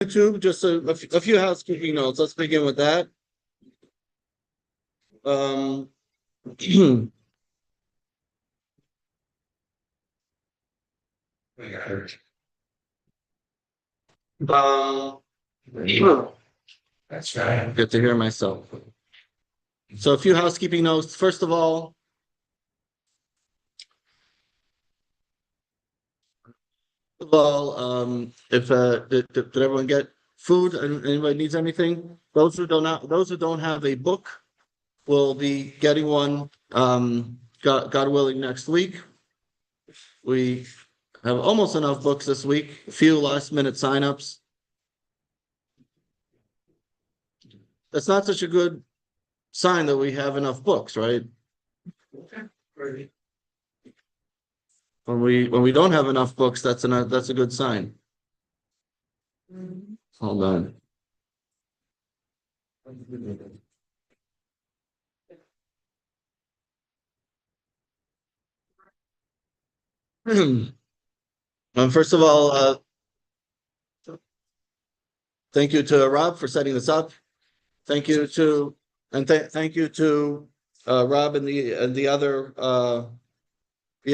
YouTube, just a few housekeeping notes. Let's begin with that. Um, um, That's right. Good to hear myself. So a few housekeeping notes. First of all, if did everyone get food? Anybody needs anything? Those who don't have a book will be getting one. God willing, next week. We have almost enough books this week. A few last minute signups. That's not such a good sign that we have enough books, right? When we don't have enough books, that's a good sign. Hold on. First of all, thank you to Rob for setting this up. Thank you to Rob and the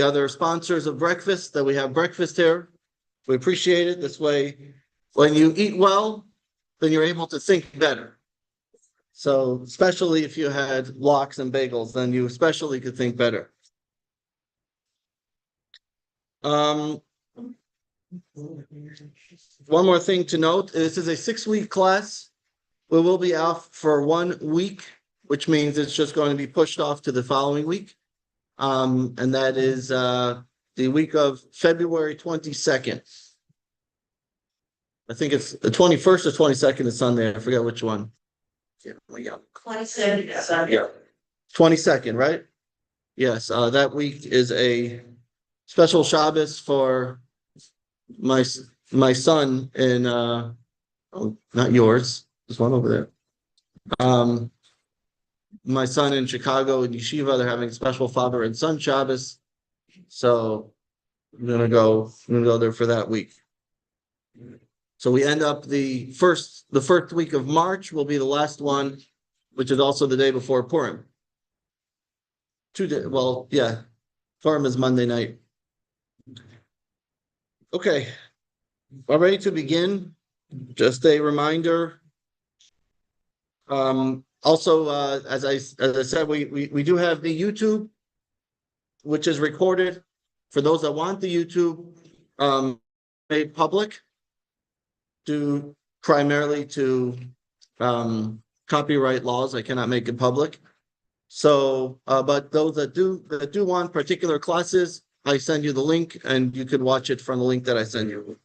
other sponsors of breakfast that we have breakfast here. We appreciate it. This way, when you eat well, then you're able to think better. So, especially if you had lox and bagels, then you especially could think better. One more thing to note, this is a 6-week class. We will be off for 1 week, which means it's just going to be pushed off to the following week. And that is the week of February 22nd. I think it's the 21st or 22nd is Sunday. I forget which one. 22nd, right? Yes, that week is a special Shabbos for my son in not yours. There's one over there. My son in Chicago in Yeshiva, they're having special father and son Shabbos. So I'm gonna go there for that week. So we end up the first week of March will be the last one, which is also the day before Purim. 2 days. Well, yeah, Purim is Monday night. Okay, we're ready to begin. Just a reminder. Also, as I said, we do have the YouTube, which is recorded. For those that want the YouTube made public, due primarily to copyright laws, I cannot make it public. So, but those that do want particular classes, I send you the link, and you can watch it from the link that I send you.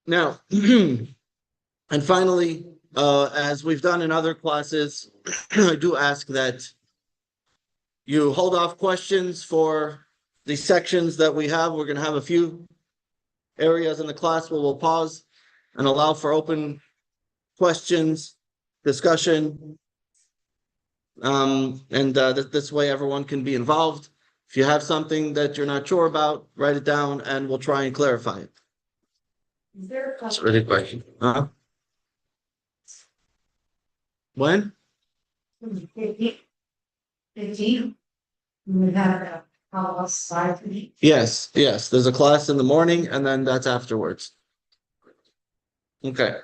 Now, and finally, as we've done in other classes, I do ask that you hold off questions for the sections that we have. We're going to have a few areas in the class where we'll pause and allow for open questions, discussion. This way everyone can be involved. If you have something that you're not sure about, write it down and we'll try and clarify it. Is there a That's a really question. When? 15? We have a outside. Yes. There's a class in the morning and then that's afterwards. Okay.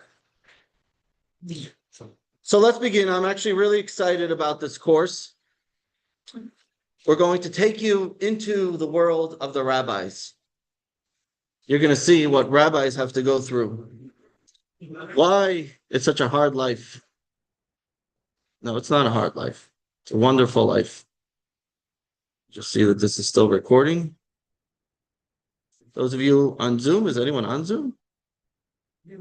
So let's begin. I'm actually really excited about this course. We're going to take you into the world of the rabbis. You're going to see what rabbis have to go through. Why it's such a hard life. No, it's not a hard life. It's a wonderful life. Just see that this is still recording. Those of you on Zoom, is anyone on Zoom? I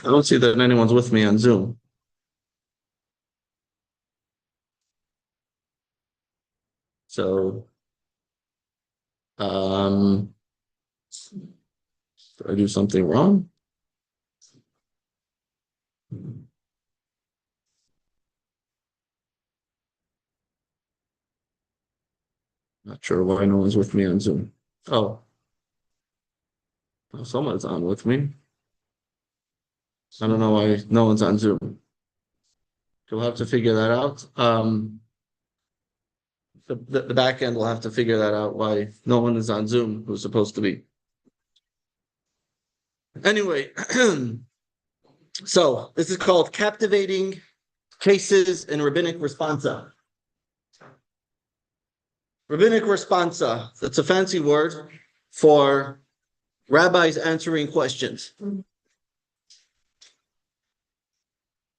don't see that anyone's with me on Zoom. So, did I do something wrong? Not sure why no one's with me on Zoom. Oh, Oh, someone's on with me. I don't know why no one's on Zoom. You'll have to figure that out. The back end will have to figure that out why no one is on Zoom who's supposed to be. Anyway, so this is called Captivating Cases in Rabbinic Responsa. Rabbinic Responsa, that's a fancy word for rabbis answering questions.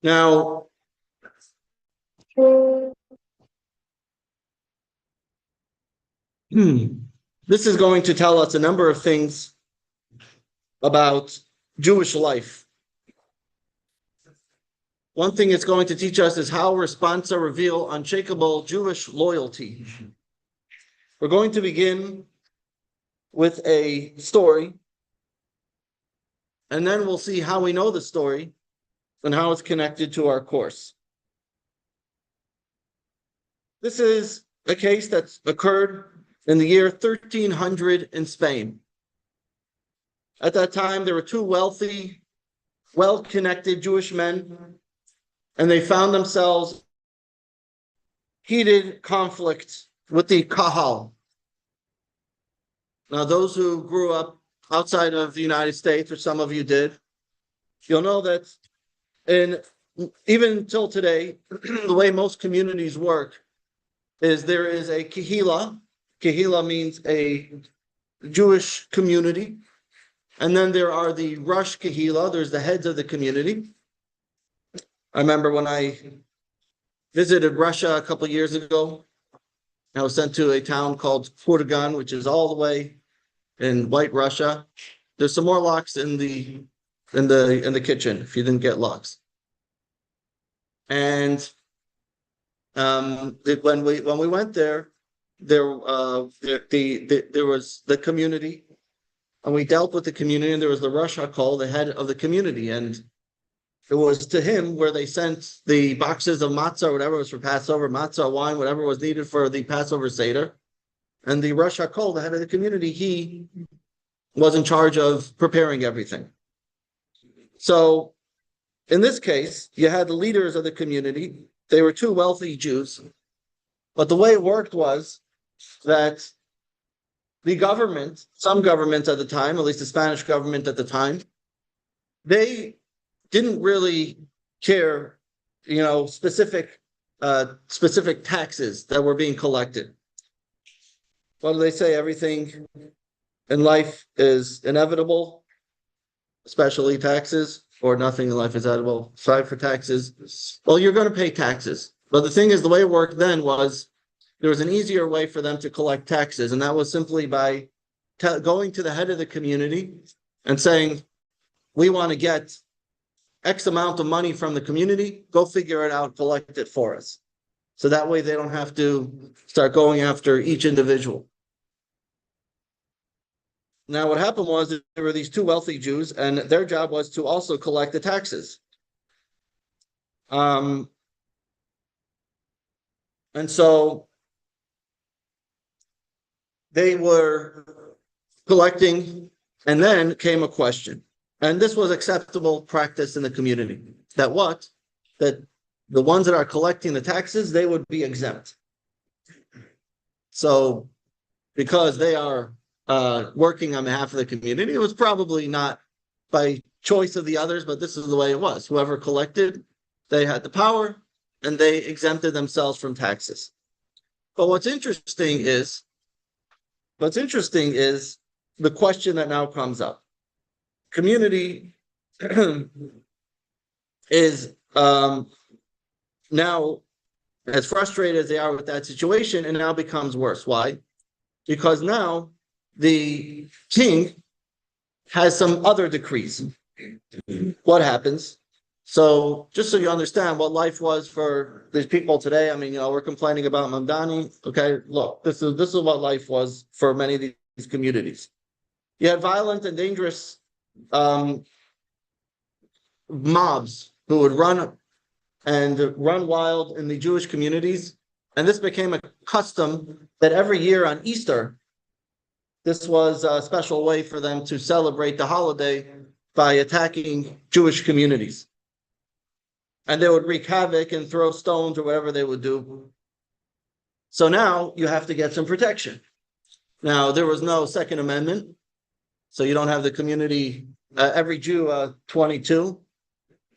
Now, this is going to tell us a number of things about Jewish life. One thing it's going to teach us is how Responsa reveal unshakable Jewish loyalty. We're going to begin with a story, and then we'll see how we know the story and how it's connected to our course. This is a case that's occurred in the year 1300 in Spain. At that time, there were two wealthy, well-connected Jewish men, and they found themselves heated conflict with the Kahal. Now, those who grew up outside of the United States, or some of you did, you'll know that even till today, the way most communities work is there is a kehila. Kehila means a Jewish community. And then there are the Rosh Kehila, there's the heads of the community. I remember when I visited Russia a couple of years ago, I was sent to a town called Kurgan, which is all the way in White Russia. There's some more locks in the kitchen if you didn't get locks. And when we went there, there was the community, and we dealt with the community, and there was the Rosh HaKol, the head of the community, and it was to him where they sent the boxes of matzah or whatever was for Passover, matzah, wine, whatever was needed for the Passover Seder. And the Rosh HaKol, the head of the community, he was in charge of preparing everything. So in this case, you had the leaders of the community. They were two wealthy Jews. But the way it worked was that the government, some governments at the time, at least the Spanish government at the time, they didn't really care, specific taxes that were being collected. What do they say? Everything in life is inevitable, especially taxes, or nothing in life is inevitable, aside for taxes. Well, you're going to pay taxes. But the thing is, the way it worked then was there was an easier way for them to collect taxes, and that was simply by going to the head of the community and saying, we want to get X amount of money from the community, go figure it out, collect it for us. So that way they don't have to start going after each individual. Now, what happened was that there were these two wealthy Jews, and their job was to also collect the taxes. And so they were collecting, and then came a question. And this was acceptable practice in the community. That the ones that are collecting the taxes, they would be exempt. So because they are working on behalf of the community, it was probably not by choice of the others, but this is the way it was. Whoever collected, they had the power, and they exempted themselves from taxes. But what's interesting is the question that now comes up. Community is now as frustrated as they are with that situation, and now becomes worse. Why? Because now the king has some other decrees. What happens? So just so you understand what life was for these people today, I mean, we're complaining about Mamdani. Okay, look, this is what life was for many of these communities. You had violent and dangerous mobs who would run wild in the Jewish communities. And this became a custom that every year on Easter, this was a special way for them to celebrate the holiday by attacking Jewish communities. And they would wreak havoc and throw stones or whatever they would do. So now you have to get some protection. Now, there was no Second Amendment, so you don't have the community, every Jew 22.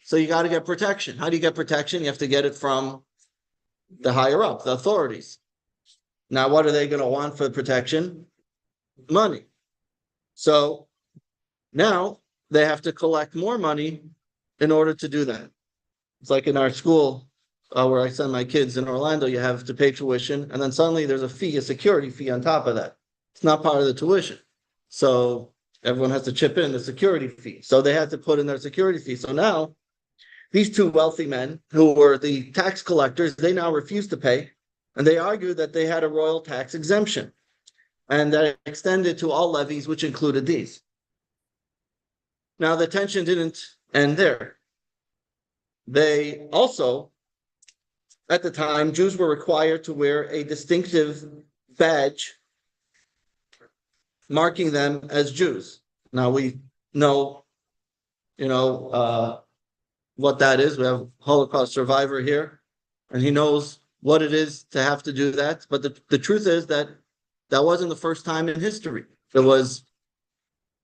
So you got to get protection. How do you get protection? You have to get it from the higher up, the authorities. Now, what are they going to want for protection? Money. So now they have to collect more money in order to do that. It's like in our school where I send my kids in Orlando, you have to pay tuition, and then suddenly there's a fee, a security fee on top of that. It's not part of the tuition. So everyone has to chip in the security fee. So they had to put in their security fee. So now these two wealthy men who were the tax collectors, they now refused to pay. And they argued that they had a royal tax exemption and that it extended to all levies, which included these. Now, the tension didn't end there. They also, at the time, Jews were required to wear a distinctive badge marking them as Jews. Now, we know, what that is. We have a Holocaust survivor here, and he knows what it is to have to do that. But the truth is that that wasn't the first time in history. It was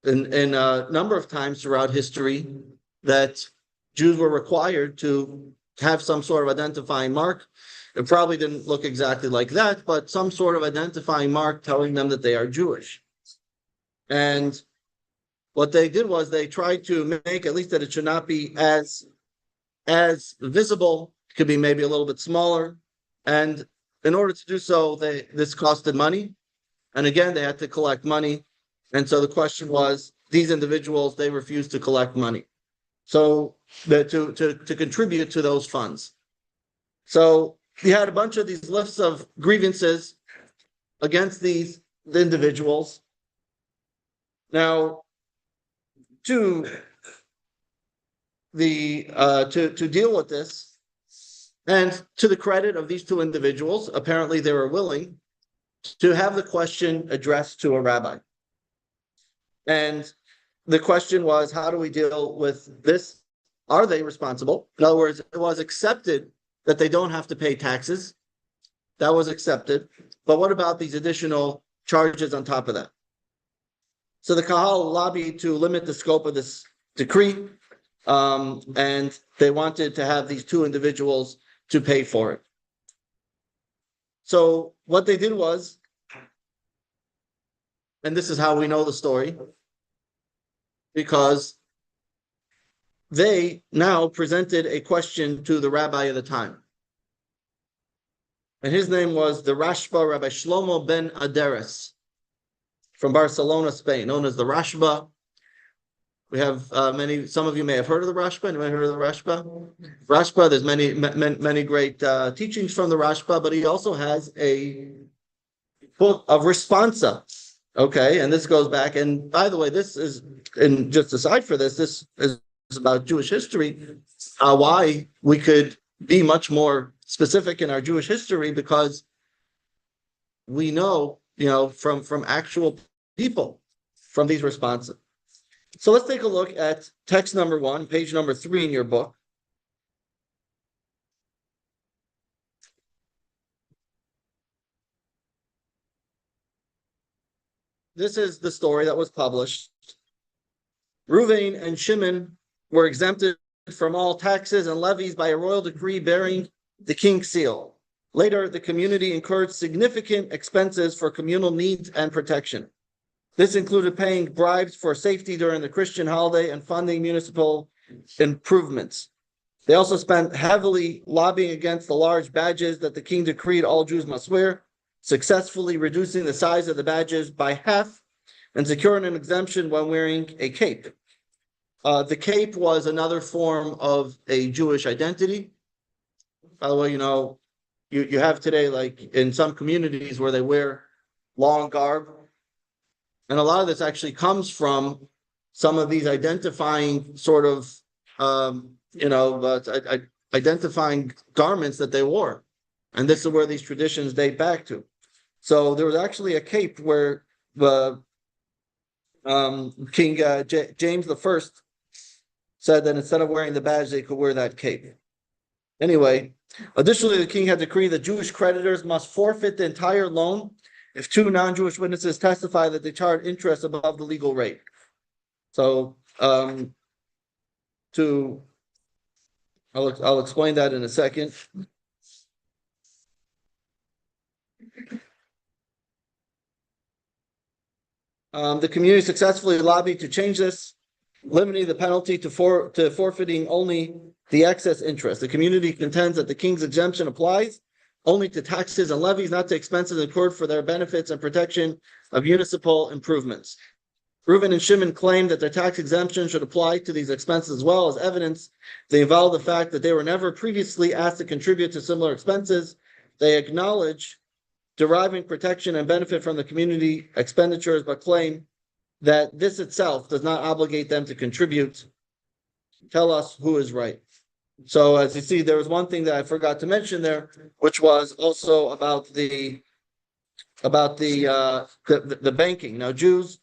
in a number of times throughout history that Jews were required to have some sort of identifying mark. It probably didn't look exactly like that, but some sort of identifying mark telling them that they are Jewish. And what they did was they tried to make at least that it should not be as visible. It could be maybe a little bit smaller. And in order to do so, this costed money. And again, they had to collect money. And so the question was, these individuals, they refused to collect money. So to contribute to those funds. So you had a bunch of these lists of grievances against these individuals. Now, to deal with this, and to the credit of these two individuals, apparently they were willing to have the question addressed to a rabbi. And the question was, how do we deal with this? Are they responsible? In other words, it was accepted that they don't have to pay taxes. That was accepted. But what about these additional charges on top of that? So the Kahal lobbied to limit the scope of this decree, and they wanted to have these two individuals to pay for it. So what they did was, and this is how we know the story, because they now presented a question to the rabbi of the time. And his name was the Rashba, Rabbi Shlomo ben Aderes, from Barcelona, Spain, known as the Rashba. We have some of you may have heard of the Rashba. Anyone heard of the Rashba? Rashba, there's many great teachings from the Rashba, but he also has a book of Responsa. Okay, and this goes back, and by the way, this is, and just aside for this is about Jewish history, why we could be much more specific in our Jewish history, because we know, from actual people, from these responses. So let's take a look at text number 1, page number 3 in your book. This is the story that was published. Reuven and Shimon were exempted from all taxes and levies by a royal decree bearing the king's seal. Later, the community incurred significant expenses for communal needs and protection. This included paying bribes for safety during the Christian holiday and funding municipal improvements. They also spent heavily lobbying against the large badges that the king decreed all Jews must wear, successfully reducing the size of the badges by half and securing an exemption when wearing a cape. The cape was another form of a Jewish identity. By the way, you have today, like in some communities where they wear long garb. And a lot of this actually comes from some of these identifying sort of, identifying garments that they wore. And this is where these traditions date back to. So there was actually a cape where King James I said that instead of wearing the badge, they could wear that cape. Anyway, additionally, the king had decreed that Jewish creditors must forfeit the entire loan if two non-Jewish witnesses testify that they charged interest above the legal rate. So, I'll explain that in a second. The community successfully lobbied to change this, limiting the penalty to forfeiting only the excess interest. The community contends that the king's exemption applies only to taxes and levies, not to expenses incurred for their benefits and protection of municipal improvements. Reuben and Shimon claimed that their tax exemption should apply to these expenses as well. As evidence, they involve the fact that they were never previously asked to contribute to similar expenses. They acknowledge deriving protection and benefit from the community expenditures, but claim that this itself does not obligate them to contribute. Tell us who is right. So as you see, there was one thing that I forgot to mention there, which was also about the banking. Now, Jewish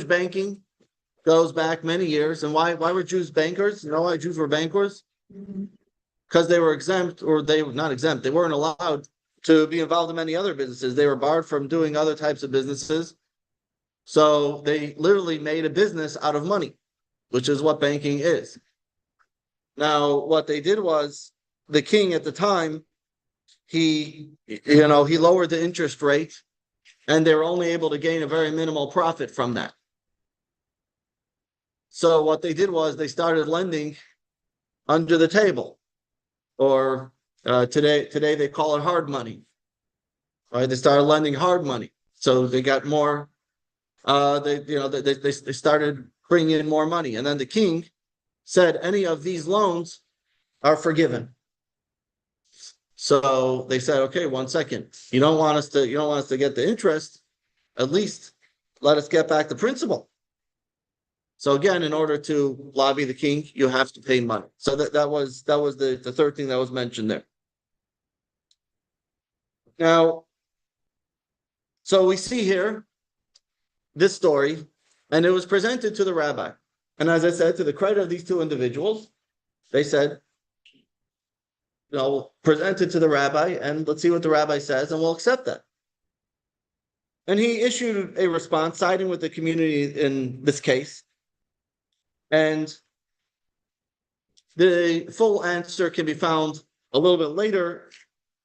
banking goes back many years. And why were Jews bankers? You know why Jews were bankers? Because they were exempt, or they were not exempt. They weren't allowed to be involved in many other businesses. They were barred from doing other types of businesses. So they literally made a business out of money, which is what banking is. Now, what they did was, the king at the time, he lowered the interest rate, and they were only able to gain a very minimal profit from that. So what they did was they started lending under the table, or today they call it hard money. Right? They started lending hard money, so they got more. They started bringing in more money, and then the king said any of these loans are forgiven. So they said, okay, 1 second. You don't want us to get the interest. At least let us get back the principal. So again, in order to lobby the king, you have to pay money. So that was the third thing that was mentioned there. Now, so we see here this story, and it was presented to the rabbi. And as I said, to the credit of these two individuals, they said, present it to the rabbi, and let's see what the rabbi says, and we'll accept that. And he issued a response siding with the community in this case. And the full answer can be found a little bit later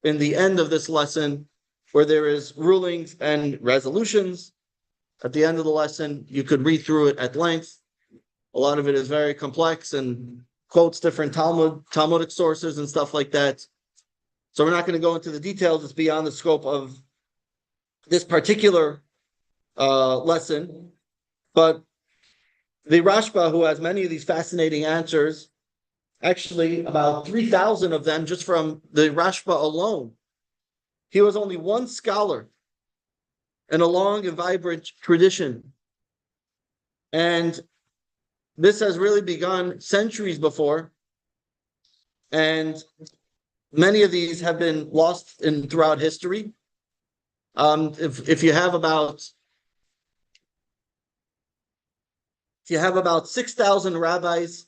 in the end of this lesson, where there is rulings and resolutions. At the end of the lesson, you could read through it at length. A lot of it is very complex and quotes different Talmudic sources and stuff like that. So we're not going to go into the details. It's beyond the scope of this particular lesson. But the Rashba, who has many of these fascinating answers, actually about 3,000 of them just from the Rashba alone. He was only one scholar in a long and vibrant tradition. And this has really begun centuries before. And many of these have been lost throughout history. If you have about 6,000 rabbis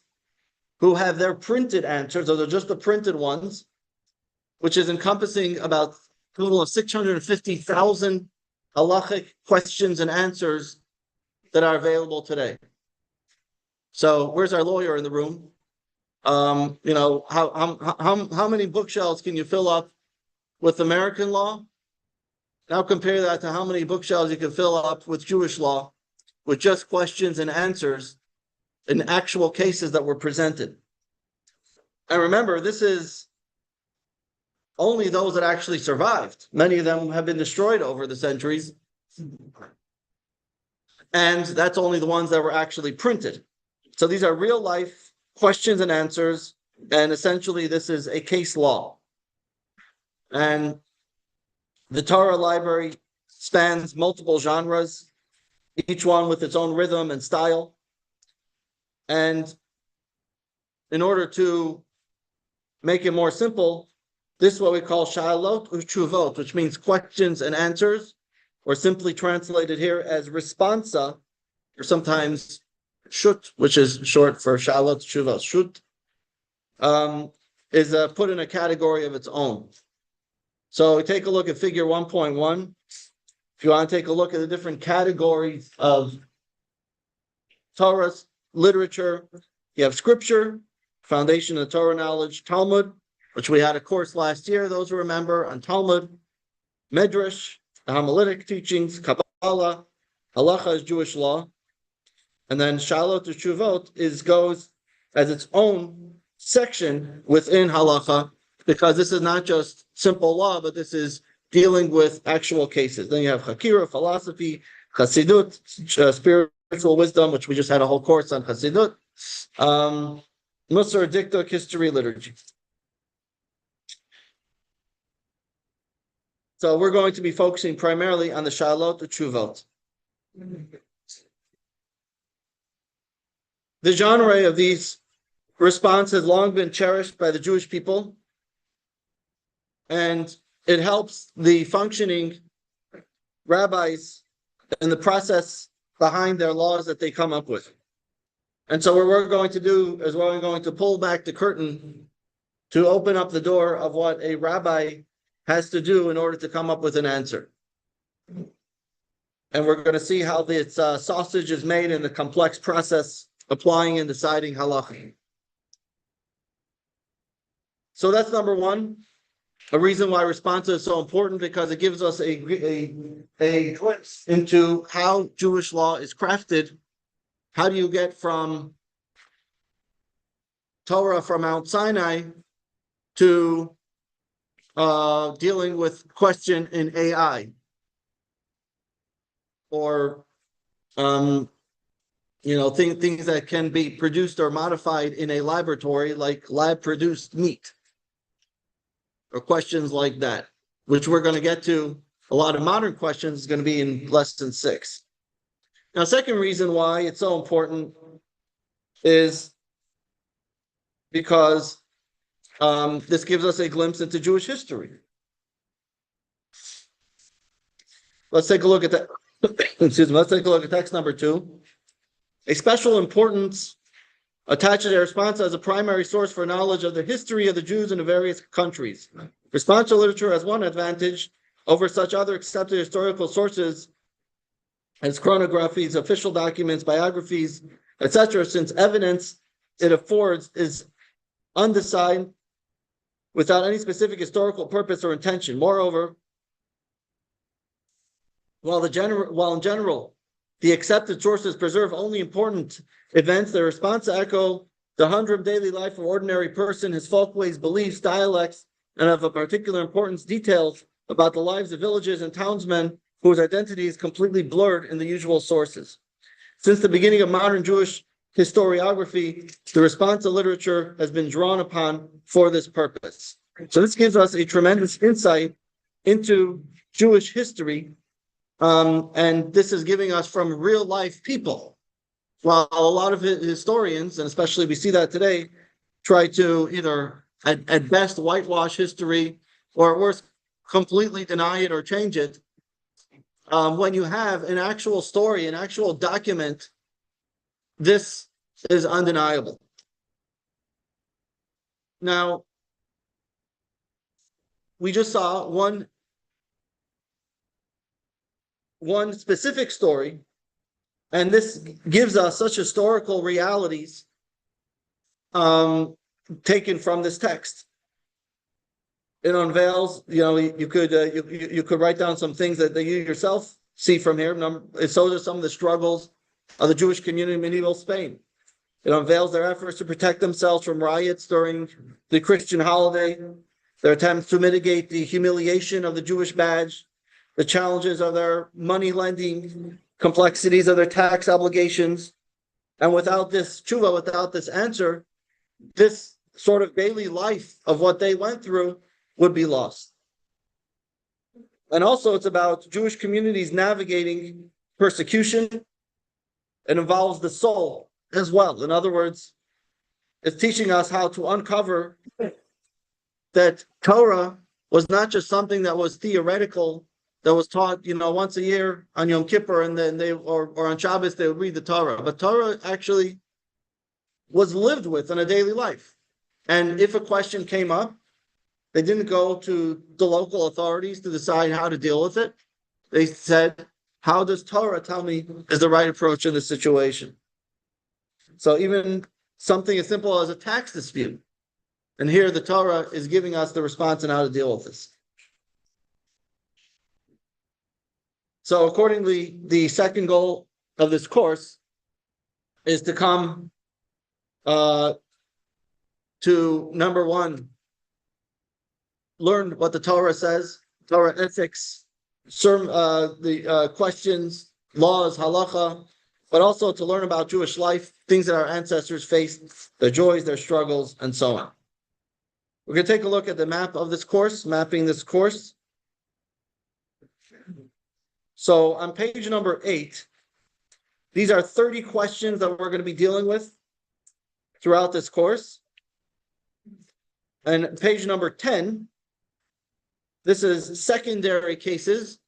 who have their printed answers, or they're just the printed ones, which is encompassing about a total of 650,000 halachic questions and answers that are available today. So where's our lawyer in the room? How many bookshelves can you fill up with American law? Now compare that to how many bookshelves you can fill up with Jewish law, with just questions and answers in actual cases that were presented. And remember, this is only those that actually survived. Many of them have been destroyed over the centuries. And that's only the ones that were actually printed. So these are real life questions and answers. And essentially, this is a case law. And the Torah library spans multiple genres, each one with its own rhythm and style. And in order to make it more simple, this is what we call Sha'alot U'Tshuvot, which means questions and answers. or simply translated here as responsa, or sometimes shut, which is short for shalot tshuva. Shut is put in a category of its own. So take a look at figure 1.1. If you want to take a look at the different categories of Torah's literature, you have scripture, foundation of Torah knowledge, Talmud, which we had a course last year, those who remember, on Talmud, Medrash, the homiletic teachings, Kabbalah, Halacha is Jewish law, and then Shalot to Shuvot goes as its own section within Halacha, because this is not just simple law, but this is dealing with actual cases. Then you have Hakira, philosophy, Chassidut, spiritual wisdom, which we just had a whole course on Chassidut, Musar, Diktuk, history, liturgy. So we're going to be focusing primarily on the Shalot Uchuvot. The genre of these response has long been cherished by the Jewish people, and it helps the functioning rabbis in the process behind their laws that they come up with. And so what we're going to do is we're going to pull back the curtain to open up the door of what a rabbi has to do in order to come up with an answer. And we're going to see how this sausage is made in the complex process applying and deciding halacha. So that's number one. A reason why Responsa is so important, because it gives us a glimpse into how Jewish law is crafted. How do you get from Torah from Mount Sinai to dealing with question in AI, or things that can be produced or modified in a laboratory, like lab-produced meat, or questions like that, which we're going to get to. A lot of modern questions is going to be in lesson 6. Now, second reason why it's so important is because this gives us a glimpse into Jewish history. Let's take a look at that. Excuse me. Let's take a look at text number 2. A special importance attached to the Responsa as a primary source for knowledge of the history of the Jews in the various countries. Responsa literature has one advantage over such other accepted historical sources as chronographies, official documents, biographies, etc., since evidence it affords is undecided without any specific historical purpose or intention. Moreover, while in general the accepted sources preserve only important events, the Responsa echo the humdrum daily life of ordinary person, his folkways, beliefs, dialects, and of a particular importance, details about the lives of villages and townsmen whose identity is completely blurred in the usual sources. Since the beginning of modern Jewish historiography, the Responsa literature has been drawn upon for this purpose. So this gives us a tremendous insight into Jewish history, and this is giving us from real life people. While a lot of historians, and especially we see that today, try to either at best whitewash history, or at worst completely deny it or change it, when you have an actual story, an actual document, this is undeniable. Now, we just saw one specific story, and this gives us such historical realities taken from this text. It unveils, you could write down some things that you yourself see from here. So are some of the struggles of the Jewish community in medieval Spain. It unveils their efforts to protect themselves from riots during the Christian holiday, their attempts to mitigate the humiliation of the Jewish badge, the challenges of their money lending, complexities of their tax obligations. And without this tshuva, without this answer, this sort of daily life of what they went through would be lost. And also it's about Jewish communities navigating persecution. It involves the soul as well. In other words, it's teaching us how to uncover that Torah was not just something that was theoretical that was taught, once a year on Yom Kippur, and then or on Shabbos, they would read the Torah. But Torah actually was lived with in a daily life. And if a question came up, they didn't go to the local authorities to decide how to deal with it. They said, how does Torah tell me is the right approach in this situation? So even something as simple as a tax dispute. And here the Torah is giving us the response on how to deal with this. So accordingly, the second goal of this course is to come to number one, learn what the Torah says, Torah ethics, the questions, laws, halacha, but also to learn about Jewish life, things that our ancestors faced, their joys, their struggles, and so on. We're going to take a look at the map of this course, mapping this course. So on page number 8, these are 30 questions that we're going to be dealing with throughout this course. And page number 10, this is secondary cases,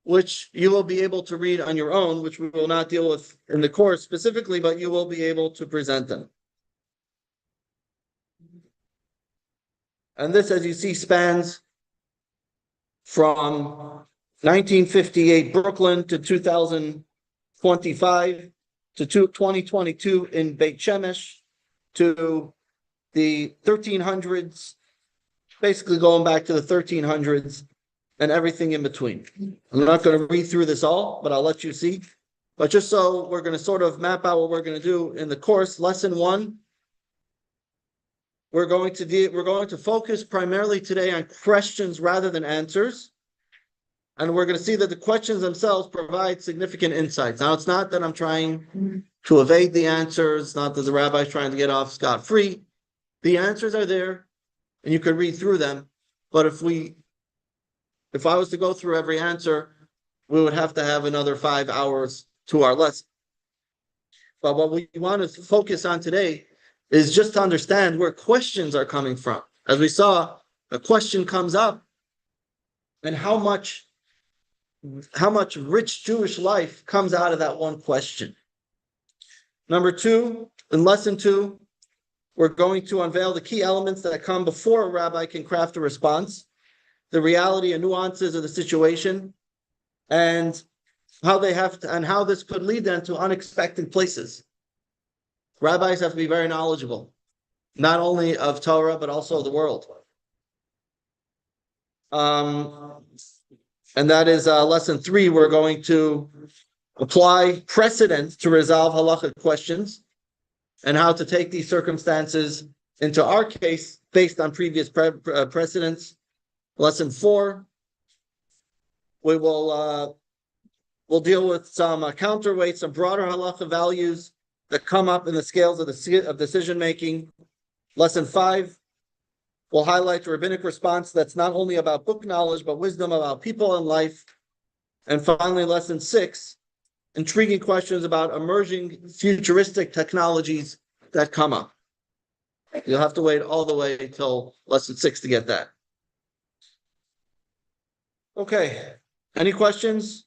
which you will be able to read on your own, which we will not deal with in the course specifically, but you will be able to present them. And this, as you see, spans from 1958 Brooklyn to 2025 to 2022 in Beit Shemesh to the 1300s, basically going back to the 1300s and everything in between. I'm not going to read through this all, but I'll let you see. But just so we're going to sort of map out what we're going to do in the course, lesson 1, we're going to focus primarily today on questions rather than answers. And we're going to see that the questions themselves provide significant insights. Now, it's not that I'm trying to evade the answers, not that the rabbi is trying to get off scot-free. The answers are there, and you can read through them. But if I was to go through every answer, we would have to have another 5 hours to our lesson. But what we want to focus on today is just to understand where questions are coming from. As we saw, a question comes up, and how much rich Jewish life comes out of that one question. Number 2, in lesson 2, we're going to unveil the key elements that come before a rabbi can craft a response, the reality and nuances of the situation, and how this could lead them to unexpected places. Rabbis have to be very knowledgeable, not only of Torah, but also the world. And that is lesson 3. We're going to apply precedent to resolve halachic questions and how to take these circumstances into our case based on previous precedents. Lesson 4, we'll deal with some counterweights, some broader halacha values that come up in the scales of decision making. Lesson 5, we'll highlight the rabbinic response that's not only about book knowledge, but wisdom about people and life. And finally, lesson 6, intriguing questions about emerging futuristic technologies that come up. You'll have to wait all the way till lesson 6 to get that. Okay, any questions?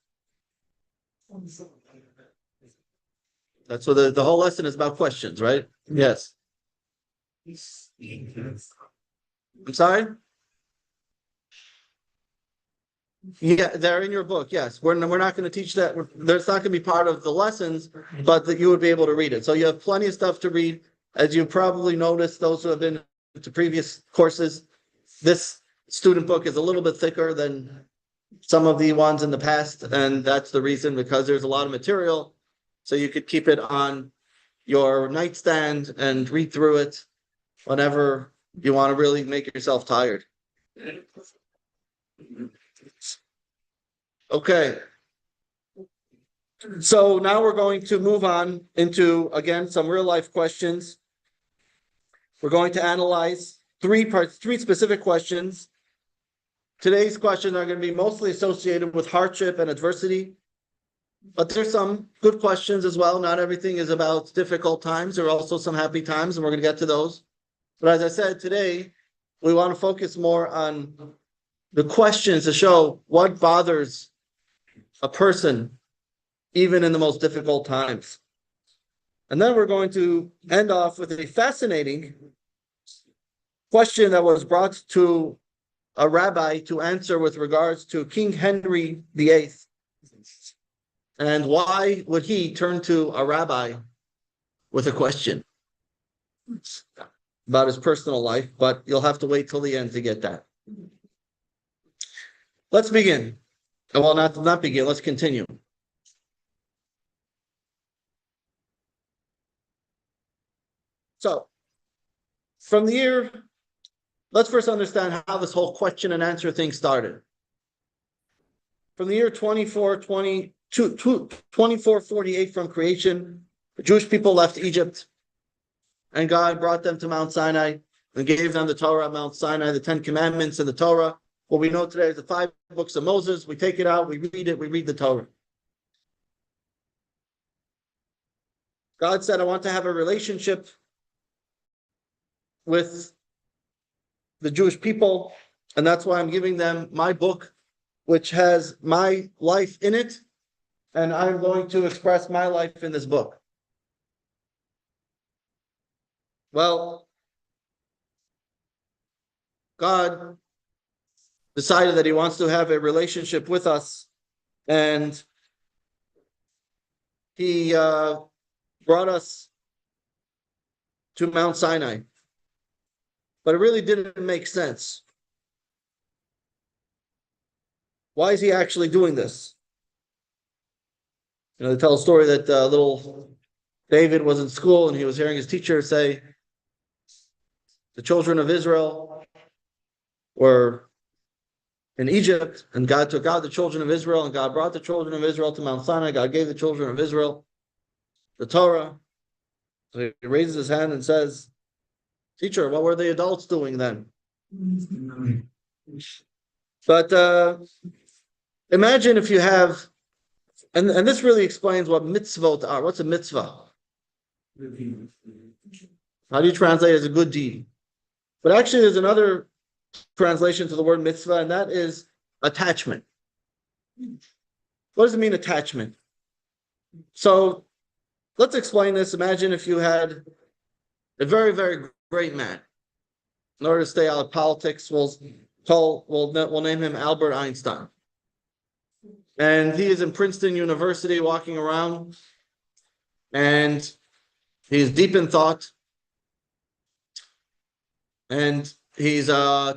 That's what the whole lesson is about, questions, right? Yes. I'm sorry? Yeah, they're in your book. Yes, we're not going to teach that. That's not going to be part of the lessons, but that you would be able to read it. So you have plenty of stuff to read. As you probably noticed, those who have been to previous courses, this student book is a little bit thicker than some of the ones in the past, and that's the reason, because there's a lot of material. So you could keep it on your nightstand and read through it whenever you want to really make yourself tired. Okay. So now we're going to move on into, again, some real life questions. We're going to analyze three specific questions. Today's questions are going to be mostly associated with hardship and adversity, but there's some good questions as well. Not everything is about difficult times. There are also some happy times, and we're going to get to those. But as I said, today, we want to focus more on the questions to show what bothers a person, even in the most difficult times. And then we're going to end off with a fascinating question that was brought to a rabbi to answer with regards to King Henry VIII. And why would he turn to a rabbi with a question about his personal life? But you'll have to wait till the end to get that. Let's begin. Well, not begin, let's continue. So, from the year, let's first understand how this whole question and answer thing started. From the year 2448 from creation, the Jewish people left Egypt, and God brought them to Mount Sinai and gave them the Torah at Mount Sinai, the 10 Commandments and the Torah. What we know today is the 5 books of Moses. We take it out, we read the Torah. God said, I want to have a relationship with the Jewish people, and that's why I'm giving them my book, which has my life in it, and I'm going to express my life in this book. Well, God decided that he wants to have a relationship with us, and he brought us to Mount Sinai. But it really didn't make sense. Why is he actually doing this? They tell a story that little David was in school and he was hearing his teacher say, the children of Israel were in Egypt, and God took out the children of Israel, and God brought the children of Israel to Mount Sinai. God gave the children of Israel the Torah. So he raises his hand and says, teacher, what were the adults doing then? But imagine if you have, and this really explains what mitzvot are. What's a mitzvah? How do you translate it as a good deed? But actually there's another translation to the word mitzvah, and that is attachment. What does it mean, attachment? So let's explain this. Imagine if you had a very, very great man. In order to stay out of politics, we'll name him Albert Einstein. And he is in Princeton University walking around, and he's deep in thought. And he's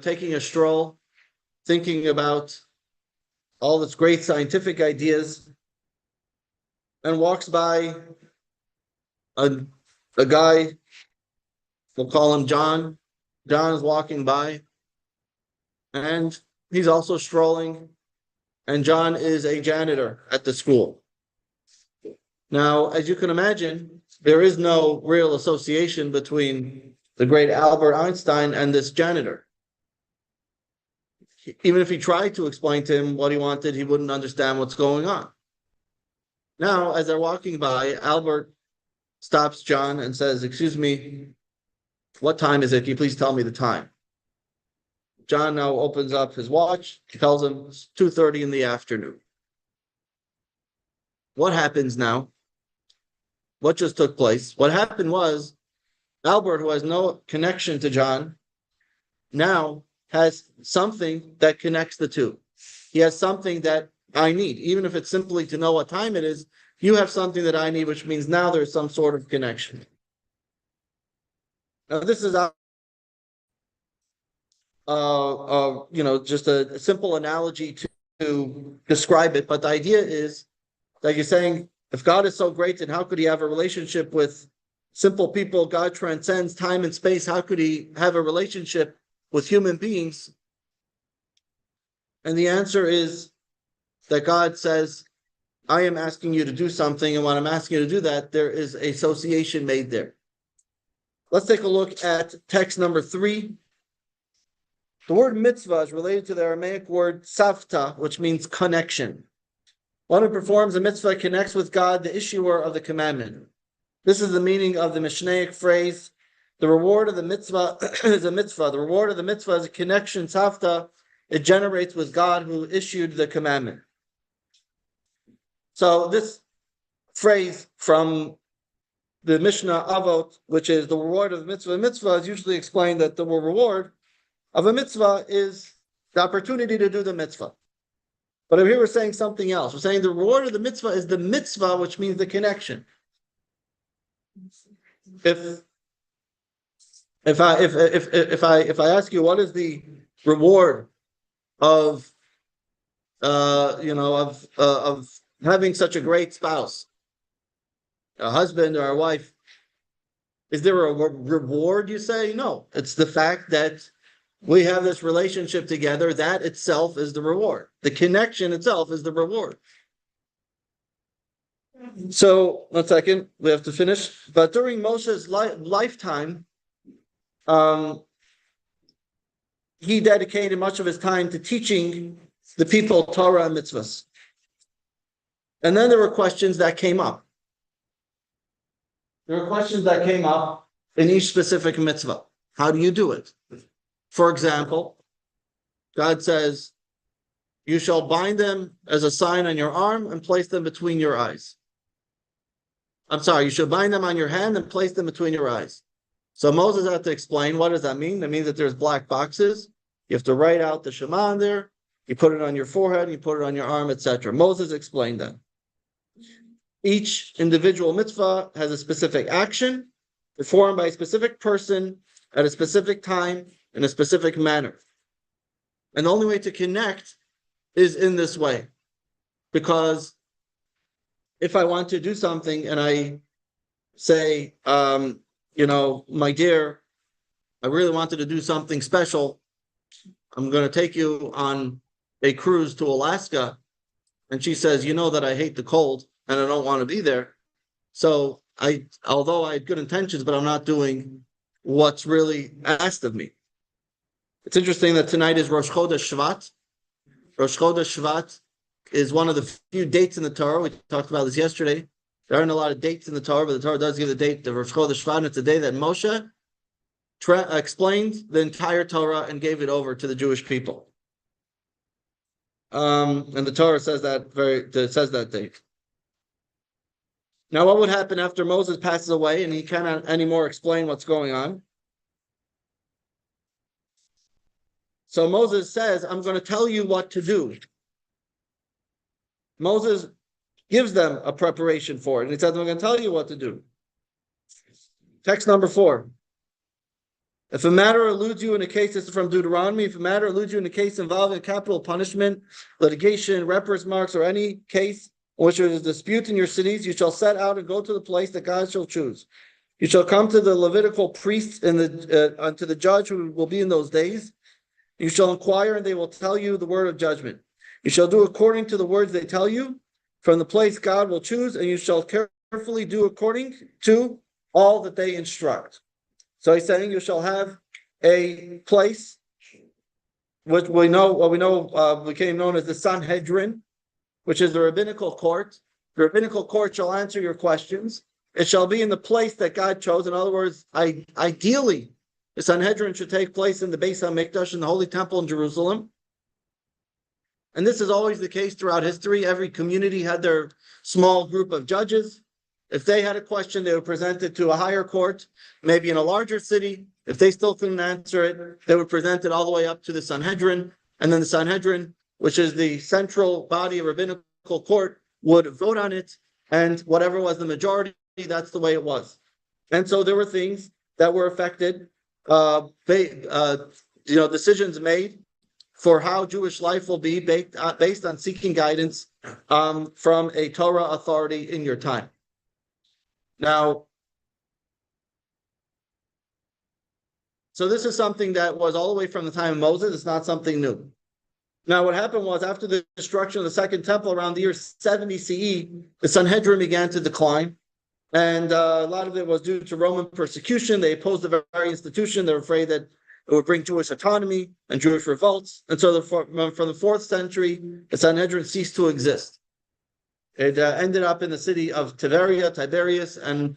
taking a stroll, thinking about all this great scientific ideas, and walks by a guy, we'll call him John. John is walking by, and he's also strolling, and John is a janitor at the school. Now, as you can imagine, there is no real association between the great Albert Einstein and this janitor. Even if he tried to explain to him what he wanted, he wouldn't understand what's going on. Now, as they're walking by, Albert stops John and says, excuse me, what time is it? Can you please tell me the time? John now opens up his watch. He tells him it's 2:30 in the afternoon. What happens now? What just took place? What happened was Albert, who has no connection to John, now has something that connects the two. He has something that I need, even if it's simply to know what time it is. You have something that I need, which means now there's some sort of connection. Now, this is just a simple analogy to describe it, but the idea is that you're saying, if God is so great, then how could he have a relationship with simple people? God transcends time and space. How could he have a relationship with human beings? And the answer is that God says, I am asking you to do something, and when I'm asking you to do that, there is association made there. Let's take a look at text number 3. The word mitzvah is related to the Aramaic word savta, which means connection. One who performs a mitzvah connects with God, the issuer of the commandment. This is the meaning of the Mishnaic phrase, the reward of the mitzvah is a mitzvah. The reward of the mitzvah is a connection, savta, it generates with God who issued the commandment. So this phrase from the Mishnah Avot, which is the reward of the mitzvah. Mitzvah is usually explained that the reward of a mitzvah is the opportunity to do the mitzvah. But over here we're saying something else. We're saying the reward of the mitzvah is the mitzvah, which means the connection. If I ask you what is the reward of of having such a great spouse, a husband or a wife, is there a reward? You say no. It's the fact that we have this relationship together. That itself is the reward. The connection itself is the reward. So, 1 second, we have to finish. But during Moshe's lifetime, he dedicated much of his time to teaching the people Torah and mitzvahs. And then there were questions that came up. There were questions that came up in each specific mitzvah. How do you do it? For example, God says, you shall bind them as a sign on your arm and place them between your eyes. You should bind them on your hand and place them between your eyes. So Moses had to explain, what does that mean? That means that there's black boxes. You have to write out the Shema on there. You put it on your forehead, you put it on your arm, etc. Moses explained that. Each individual mitzvah has a specific action performed by a specific person at a specific time in a specific manner. And the only way to connect is in this way. Because if I want to do something and I say, my dear, I really wanted to do something special. I'm going to take you on a cruise to Alaska. And she says, you know that I hate the cold and I don't want to be there. So although I had good intentions, but I'm not doing what's really asked of me. It's interesting that tonight is Rosh Chodesh Shvat. Rosh Chodesh Shvat is one of the few dates in the Torah. We talked about this yesterday. There aren't a lot of dates in the Torah, but the Torah does give the date, the Rosh Chodesh Shvat. And it's the day that Moshe explained the entire Torah and gave it over to the Jewish people. And the Torah says that date. Now, what would happen after Moses passes away and he cannot anymore explain what's going on? So Moses says, I'm going to tell you what to do. Moses gives them a preparation for it. And he says, I'm going to tell you what to do. Text number 4. If a matter eludes you in a case, this is from Deuteronomy, if a matter eludes you in a case involving capital punishment, litigation, reppers marks, or any case in which there is a dispute in your cities, you shall set out and go to the place that God shall choose. You shall come to the Levitical priests and to the judge who will be in those days. You shall inquire, and they will tell you the word of judgment. You shall do according to the words they tell you from the place God will choose, and you shall carefully do according to all that they instruct. So he's saying you shall have a place which became known as the Sanhedrin, which is the rabbinical court. The rabbinical court shall answer your questions. It shall be in the place that God chose. In other words, ideally, the Sanhedrin should take place in the Beis HaMikdash, in the Holy Temple in Jerusalem. And this is always the case throughout history. Every community had their small group of judges. If they had a question, they would present it to a higher court, maybe in a larger city. If they still couldn't answer it, they would present it all the way up to the Sanhedrin. And then the Sanhedrin, which is the central body of rabbinical court, would vote on it. And whatever was the majority, that's the way it was. And so there were things that were affected, decisions made for how Jewish life will be based on seeking guidance from a Torah authority in your time. Now, so this is something that was all the way from the time of Moses. It's not something new. Now, what happened was after the destruction of the Second Temple around the year 70 CE, the Sanhedrin began to decline. And a lot of it was due to Roman persecution. They opposed the very institution. They were afraid that it would bring Jewish autonomy and Jewish revolts. And so from the 4th century, the Sanhedrin ceased to exist. It ended up in the city of Tiberias, and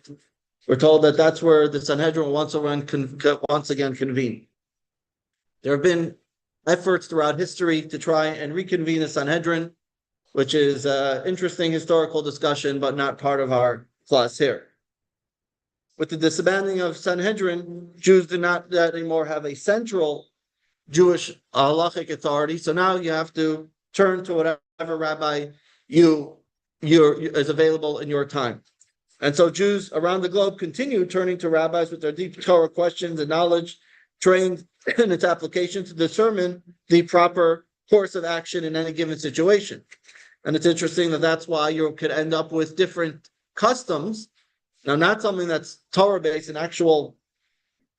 we're told that that's where the Sanhedrin once again convened. There have been efforts throughout history to try and reconvene a Sanhedrin, which is an interesting historical discussion, but not part of our class here. With the disbanding of Sanhedrin, Jews do not anymore have a central Jewish halachic authority. So now you have to turn to whatever rabbi is available in your time. And so Jews around the globe continue turning to rabbis with their deep Torah questions and knowledge, trained in its application to determine the proper course of action in any given situation. And it's interesting that that's why you could end up with different customs. Now, not something that's Torah-based, an actual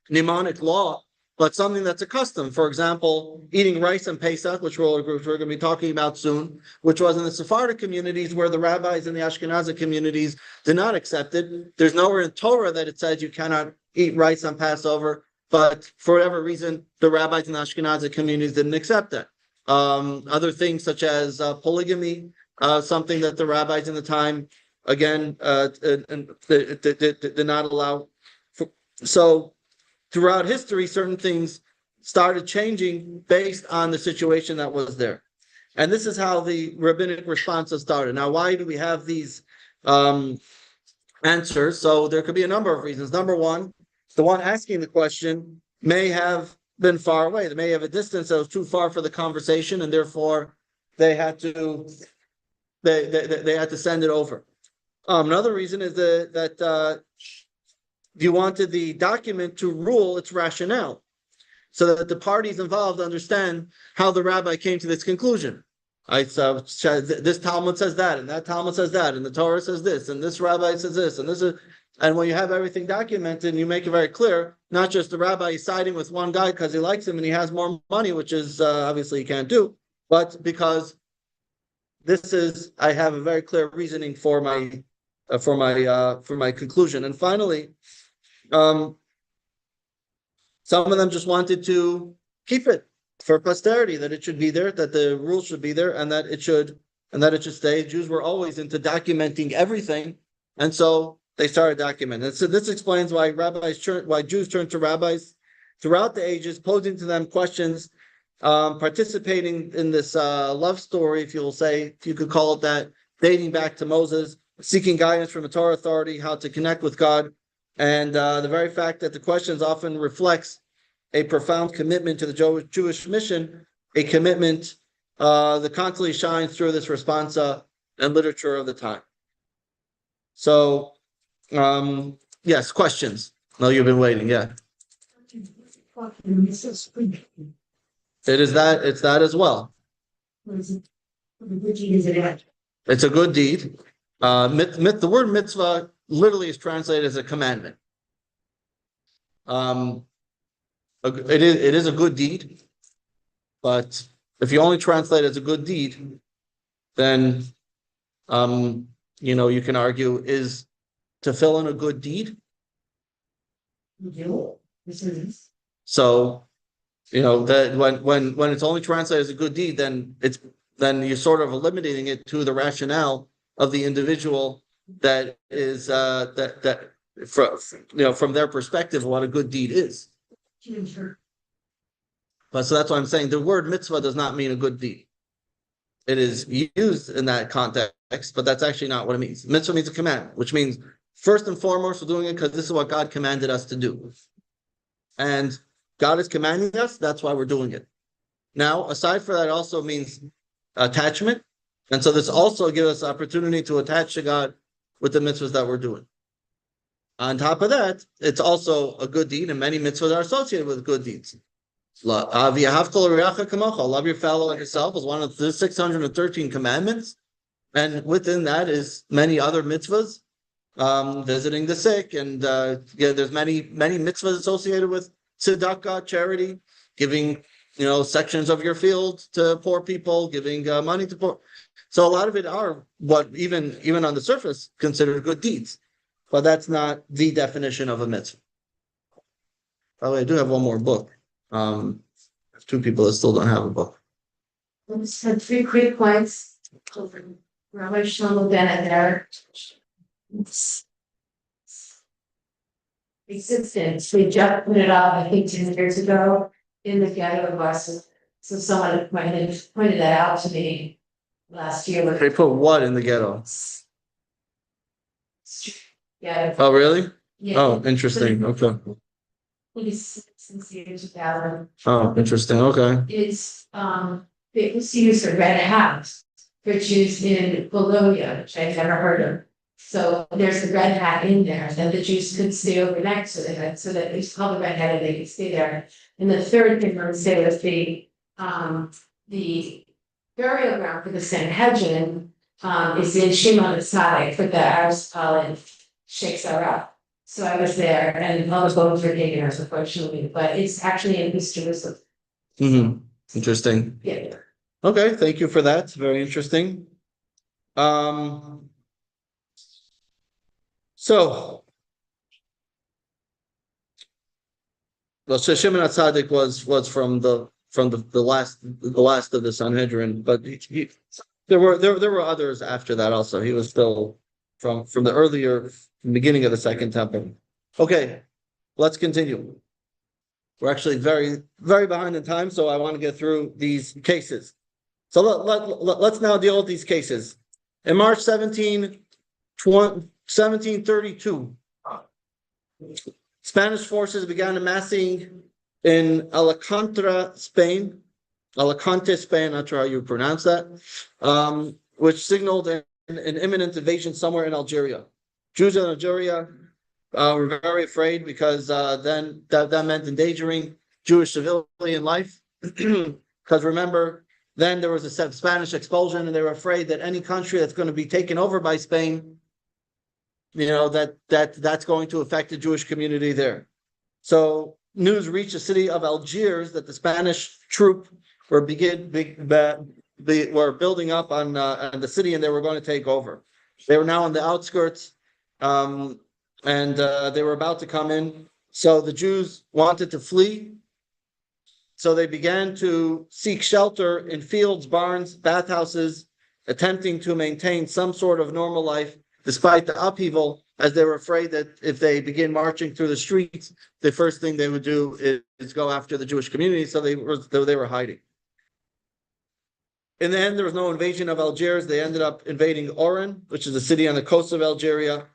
mnemonic law, but something that's a custom. For example, eating rice and Pesach, which we're going to be talking about soon, which was in the Sephardic communities where the rabbis in the Ashkenazi communities did not accept it. There's nowhere in Torah that it says you cannot eat rice on Passover, but for whatever reason, the rabbis in the Ashkenazi communities didn't accept that. Other things such as polygamy, something that the rabbis in the time, again, did not allow. So throughout history, certain things started changing based on the situation that was there. And this is how the rabbinic responsa started. Now, why do we have these answers? So there could be a number of reasons. Number one, the one asking the question may have been far away. They may have a distance that was too far for the conversation, and therefore they had to send it over. Another reason is that you wanted the document to rule its rationale, so that the parties involved understand how the rabbi came to this conclusion. This Talmud says that, and that Talmud says that, and the Torah says this, and this rabbi says this, and this is. And when you have everything documented, and you make it very clear, not just the rabbi is siding with one guy because he likes him and he has more money, which is obviously he can't do, but because I have a very clear reasoning for my conclusion. And finally, some of them just wanted to keep it for posterity, that it should be there, that the rules should be there, and that it should stay. Jews were always into documenting everything, and so they started documenting. So this explains why Jews turned to rabbis throughout the ages, posing to them questions, participating in this love story, if you could call it that, dating back to Moses, seeking guidance from a Torah authority, how to connect with God. And the very fact that the questions often reflects a profound commitment to the Jewish mission, a commitment that constantly shines through this responsa and literature of the time. So, yes, questions. No, you've been waiting, yeah. It's that as well. It's a good deed. The word mitzvah literally is translated as a commandment. It is a good deed, but if you only translate it as a good deed, then you can argue, is tefillin a good deed? So, that when it's only translated as a good deed, then you're sort of eliminating it to the rationale of the individual that is from their perspective what a good deed is. But so that's why I'm saying the word mitzvah does not mean a good deed. It is used in that context, but that's actually not what it means. Mitzvah means a command, which means first and foremost we're doing it because this is what God commanded us to do. And God is commanding us, that's why we're doing it. Now, aside from that, it also means attachment. And so this also gives us opportunity to attach to God with the mitzvahs that we're doing. On top of that, it's also a good deed, and many mitzvahs are associated with good deeds. Love your fellow like yourself is one of the 613 commandments. And within that is many other mitzvahs, visiting the sick, and there's many mitzvahs associated with tzedakah, charity, giving sections of your field to poor people, giving money to poor. So a lot of it are what even on the surface considered good deeds, but that's not the definition of a mitzvah. By the way, I do have one more book. There's two people that still don't have a book. I just had 3 quick points. Rabbi Shlomo Bennett there. Existence. We just put it up, I think, 10 years ago in the Ghetto of Boston. So someone pointed that out to me last year. They put what in the ghetto? Yeah. Oh, really? Yeah. Oh, interesting. Okay. It's since the year 2000. Oh, interesting. Okay. It's, it was used for red hat, which is in Bologna, which I've never heard of. So there's a red hat in there that the Jews could stay overnight, so that it's called the red hat and they could stay there. And the third thing I would say was the burial ground for the Sanhedrin, is in Shimon Tzadik, but the Arabs call it Sheikh Sarah. So I was there and all the bones were taken, unfortunately, but it's actually in East Jerusalem. Interesting. Yeah. Okay, thank you for that. Very interesting. So well, Shimon HaTzadik was from the last of the Sanhedrin, but there were others after that also. He was still from the earlier beginning of the Second Temple. Okay, let's continue. We're actually very behind in time, so I want to get through these cases. So let's now deal with these cases. In March 1732, Spanish forces began amassing in Alicante, Spain, not sure how you pronounce that, which signaled an imminent invasion somewhere in Algeria. Jews in Algeria were very afraid because then that meant endangering Jewish civilian life. Because remember, then there was a Spanish expulsion, and they were afraid that any country that's going to be taken over by Spain, that's going to affect the Jewish community there. So news reached the city of Algiers that the Spanish troop were building up on the city, and they were going to take over. They were now on the outskirts, and they were about to come in. So the Jews wanted to flee. So they began to seek shelter in fields, barns, bathhouses, attempting to maintain some sort of normal life despite the upheaval, as they were afraid that if they begin marching through the streets, the first thing they would do is go after the Jewish community. So they were hiding. In the end, there was no invasion of Algiers. They ended up invading Oran, which is a city on the coast of Algeria,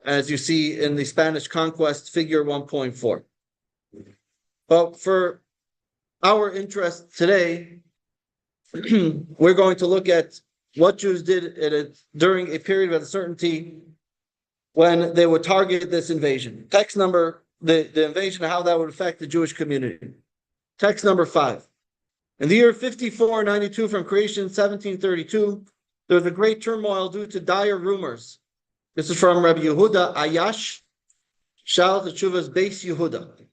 as you see in the Spanish conquest, figure 1.4. But for our interest today, we're going to look at what Jews did during a period of uncertainty when they would target this invasion. Text number, the invasion, how that would affect the Jewish community. Text number 5. In the year 5492 from creation, 1732, there was a great turmoil due to dire rumors. This is from Rabbi Yehuda Ayash, Shal Teshuvah's Beis Yehuda.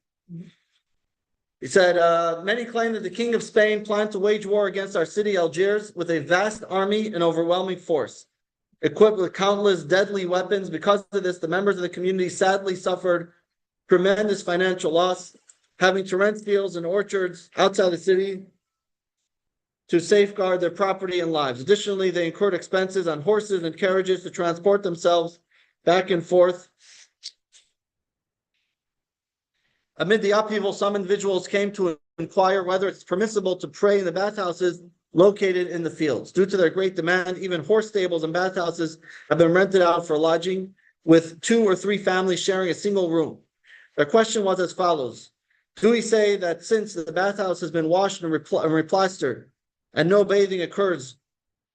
He said, many claim that the king of Spain planned to wage war against our city, Algiers, with a vast army and overwhelming force, equipped with countless deadly weapons. Because of this, the members of the community sadly suffered tremendous financial loss, having to rent fields and orchards outside the city to safeguard their property and lives. Additionally, they incurred expenses on horses and carriages to transport themselves back and forth. Amid the upheaval, some individuals came to inquire whether it's permissible to pray in the bathhouses located in the fields. Due to their great demand, even horse stables and bathhouses have been rented out for lodging, with 2 or 3 families sharing a single room. Their question was as follows: do we say that since the bathhouse has been washed and replastered, and no bathing occurs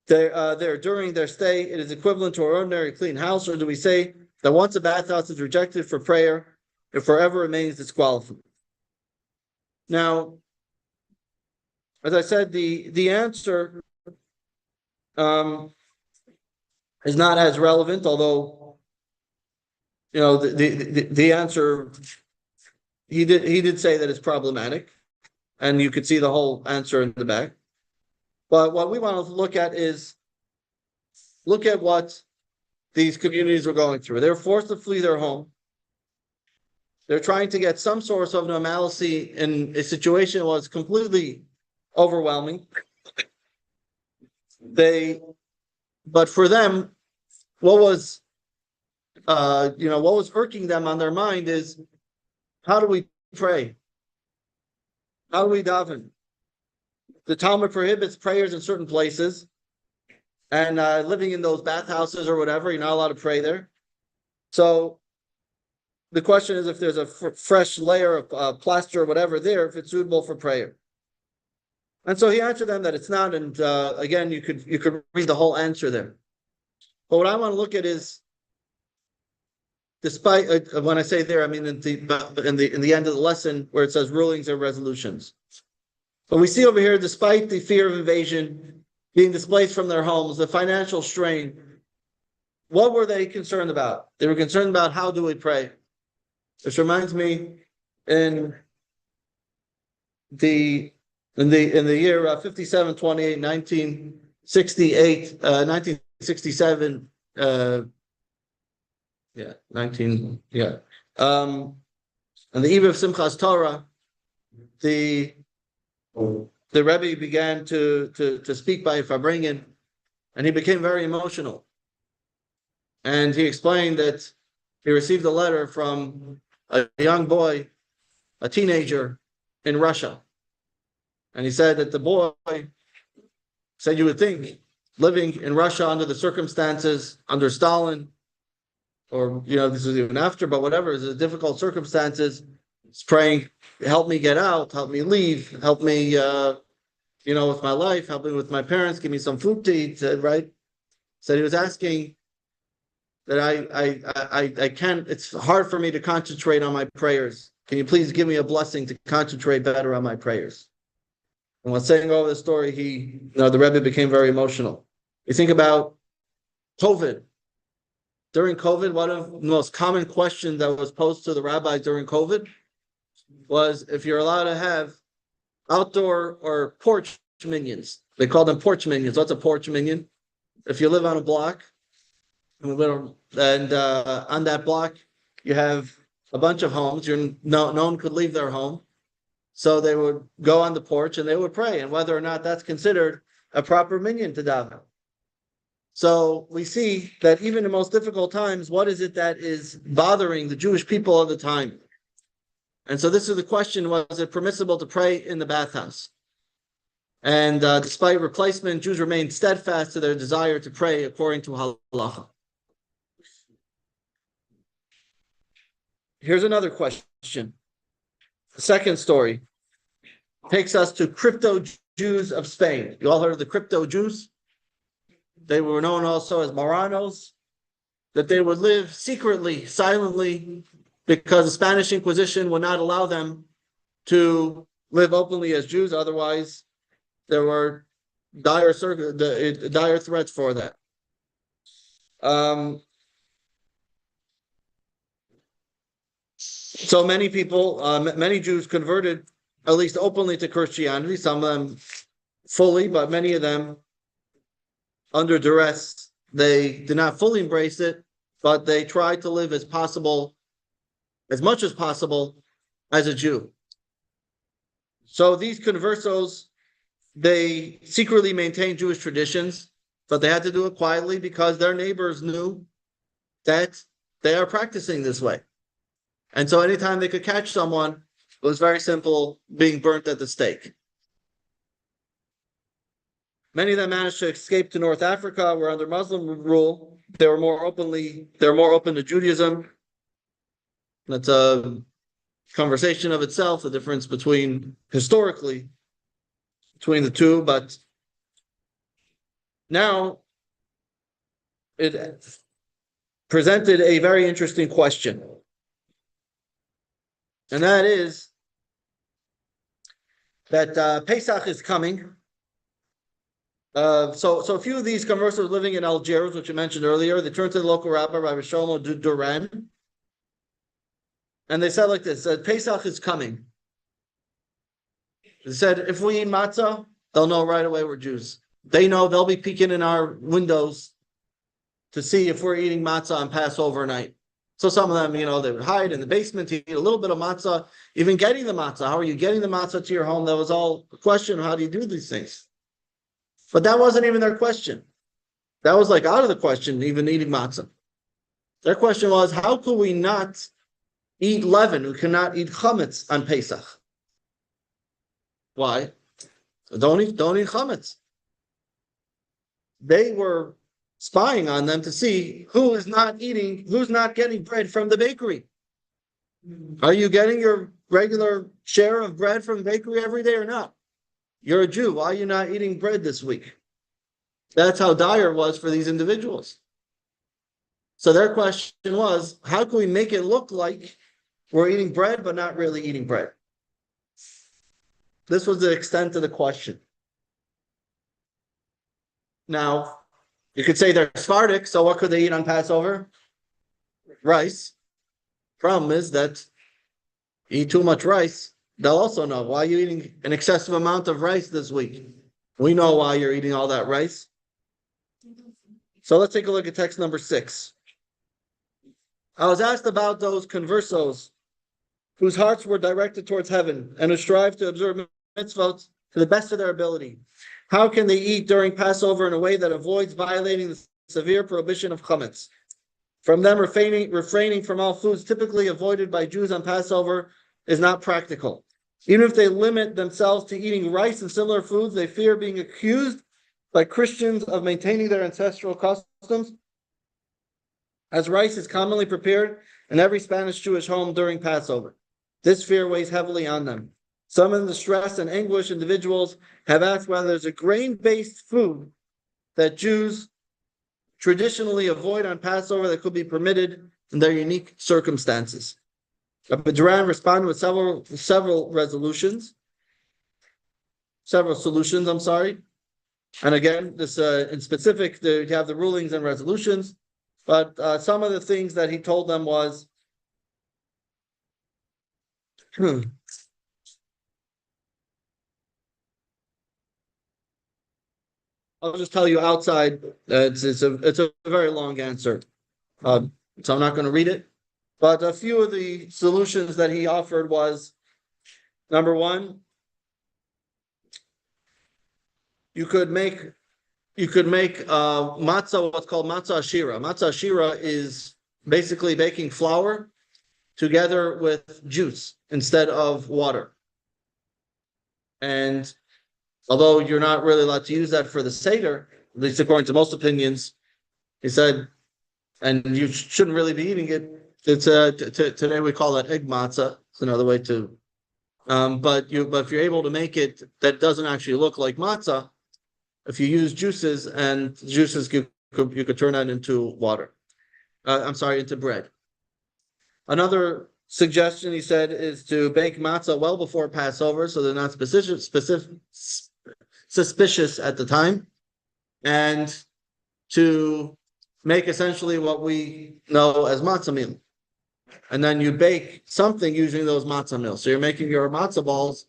there during their stay, it is equivalent to an ordinary clean house? Or do we say that once a bathhouse is rejected for prayer, it forever remains disqualified? Now, as I said, the answer is not as relevant, although the answer, he did say that it's problematic, and you could see the whole answer in the back. But what we want to look at what these communities were going through. They were forced to flee their home. They're trying to get some source of normalcy in a situation that was completely overwhelming. But for them, what was irking them on their mind is, how do we pray? How do we daven? The Talmud prohibits prayers in certain places, and living in those bathhouses or whatever, you're not allowed to pray there. So the question is if there's a fresh layer of plaster or whatever there, if it's suitable for prayer. And so he answered them that it's not. And again, you could read the whole answer there. But what I want to look at is, despite when I say there, I mean in the end of the lesson where it says rulings or resolutions. But we see over here, despite the fear of invasion, being displaced from their homes, the financial strain, what were they concerned about? They were concerned about how do we pray. This reminds me in the year 5728, 1968, 1967, 19, on the eve of Simchas Torah, the Rebbe began to speak by Farbrengen, and he became very emotional. And he explained that he received a letter from a young boy, a teenager in Russia. And he said that the boy said, you would think living in Russia under the circumstances, under Stalin, or, this was even after, but whatever, it's difficult circumstances, he's praying, help me get out, help me leave, help me, with my life, help me with my parents, give me some food to eat, right? So he was asking that I can't, it's hard for me to concentrate on my prayers. Can you please give me a blessing to concentrate better on my prayers? And while saying over the story, the Rebbe became very emotional. You think about COVID. During COVID, one of the most common questions that was posed to the rabbis during COVID was if you're allowed to have outdoor or porch minions. They call them porch minions. What's a porch minion? If you live on a block, and on that block, you have a bunch of homes. No one could leave their home. So they would go on the porch and they would pray, and whether or not that's considered a proper minyan to daven. So we see that even in the most difficult times, what is it that is bothering the Jewish people of the time? And so this is the question, was it permissible to pray in the bathhouse? And despite replacement, Jews remained steadfast to their desire to pray according to halacha. Here's another question. The second story takes us to crypto Jews of Spain. You all heard of the crypto Jews? They were known also as Marranos, that they would live secretly, silently, because the Spanish Inquisition would not allow them to live openly as Jews. Otherwise, there were dire threats for that. So many people, many Jews converted, at least openly, to Christianity. Some of them fully, but many of them under duress. They did not fully embrace it, but they tried to live as much as possible, as a Jew. So these conversos, they secretly maintained Jewish traditions, but they had to do it quietly because their neighbors knew that they are practicing this way. And so anytime they could catch someone, it was very simple, being burnt at the stake. Many of them managed to escape to North Africa, where under Muslim rule, they were more open to Judaism. That's a conversation of itself, the difference historically between the two, but now it presented a very interesting question. And that is that Pesach is coming. So a few of these conversos living in Algiers, which I mentioned earlier, they turned to the local rabbi, Rabbi Shlomo Duran, and they said like this, that Pesach is coming. They said, if we eat matzah, they'll know right away we're Jews. They know, they'll be peeking in our windows to see if we're eating matzah on Passover night. So some of them, they would hide in the basement to eat a little bit of matzah, even getting the matzah. How are you getting the matzah to your home? That was all a question of how do you do these things? But that wasn't even their question. That was like out of the question, even eating matzah. Their question was, how could we not eat leaven? We cannot eat chametz on Pesach. Why? Don't eat chametz. They were spying on them to see who's not getting bread from the bakery. Are you getting your regular share of bread from the bakery every day or not? You're a Jew. Why are you not eating bread this week? That's how dire it was for these individuals. So their question was, how can we make it look like we're eating bread, but not really eating bread? This was the extent of the question. Now, you could say they're Sephardic, so what could they eat on Passover? Rice. Problem is that you eat too much rice, they'll also know, why are you eating an excessive amount of rice this week? We know why you're eating all that rice. So let's take a look at text number 6. I was asked about those conversos whose hearts were directed towards heaven and who strive to observe mitzvot to the best of their ability. How can they eat during Passover in a way that avoids violating the severe prohibition of chametz? From them refraining from all foods typically avoided by Jews on Passover is not practical. Even if they limit themselves to eating rice and similar foods, they fear being accused by Christians of maintaining their ancestral customs, as rice is commonly prepared in every Spanish Jewish home during Passover. This fear weighs heavily on them. Some in distress and anguish individuals have asked whether there's a grain-based food that Jews traditionally avoid on Passover that could be permitted in their unique circumstances. Rabbi Duran responded with several solutions. And again, this in specific, you have the rulings and resolutions. But some of the things that he told them was, I'll just tell you outside. It's a very long answer, so I'm not going to read it. But a few of the solutions that he offered was, number one, you could make matzah, what's called matzah ashira. Matzah ashira is basically baking flour together with juice instead of water. And although you're not really allowed to use that for the Seder, at least according to most opinions, he said, and you shouldn't really be eating it. It's today we call that egg matzah. It's another way to, but if you're able to make it that doesn't actually look like matzah, if you use juices and juices, you could turn that into water. Into bread. Another suggestion, he said, is to bake matzah well before Passover, so they're not suspicious at the time, and to make essentially what we know as matzah meal. And then you bake something using those matzah meals. So you're making your matzah balls.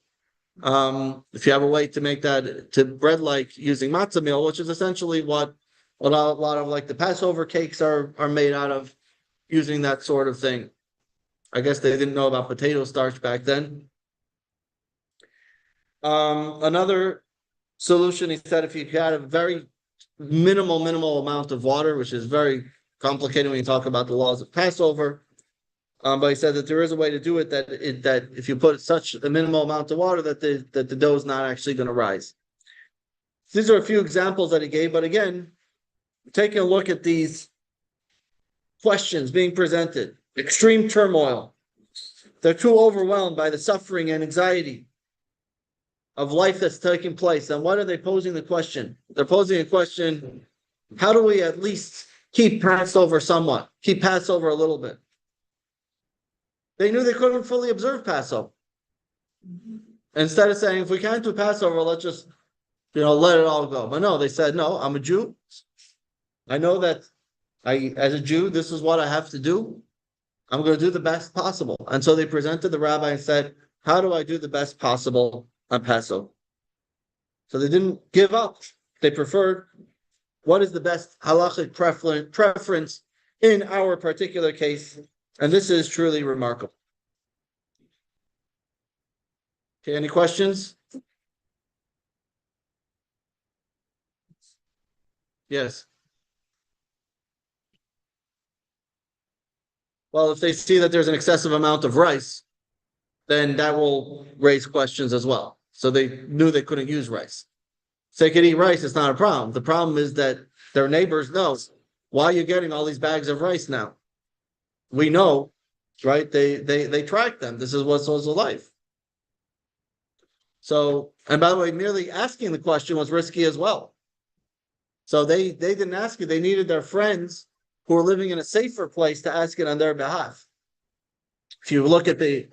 If you have a way to make that to bread like using matzah meal, which is essentially what a lot of like the Passover cakes are made out of, using that sort of thing. I guess they didn't know about potato starch back then. Another solution, he said, if you had a very minimal amount of water, which is very complicated when you talk about the laws of Passover. But he said that there is a way to do it that if you put such a minimal amount of water that the dough is not actually going to rise. These are a few examples that he gave, but again, taking a look at these questions being presented, extreme turmoil. They're too overwhelmed by the suffering and anxiety of life that's taking place. And what are they posing the question? They're posing a question, how do we at least keep Passover somewhat, keep Passover a little bit? They knew they couldn't fully observe Passover. Instead of saying, if we can't do Passover, let's just, let it all go. But no, they said, no, I'm a Jew. I know that as a Jew, this is what I have to do. I'm going to do the best possible. And so they presented the rabbi and said, how do I do the best possible on Passover? So they didn't give up. They preferred what is the best halachic preference in our particular case. And this is truly remarkable. Okay, any questions? Yes. Well, if they see that there's an excessive amount of rice, then that will raise questions as well. So they knew they couldn't use rice. So they could eat rice, it's not a problem. The problem is that their neighbors know, why are you getting all these bags of rice now? We know, right? They track them. This is what source of life. So, and by the way, merely asking the question was risky as well. So they didn't ask it. They needed their friends who were living in a safer place to ask it on their behalf. If you look at the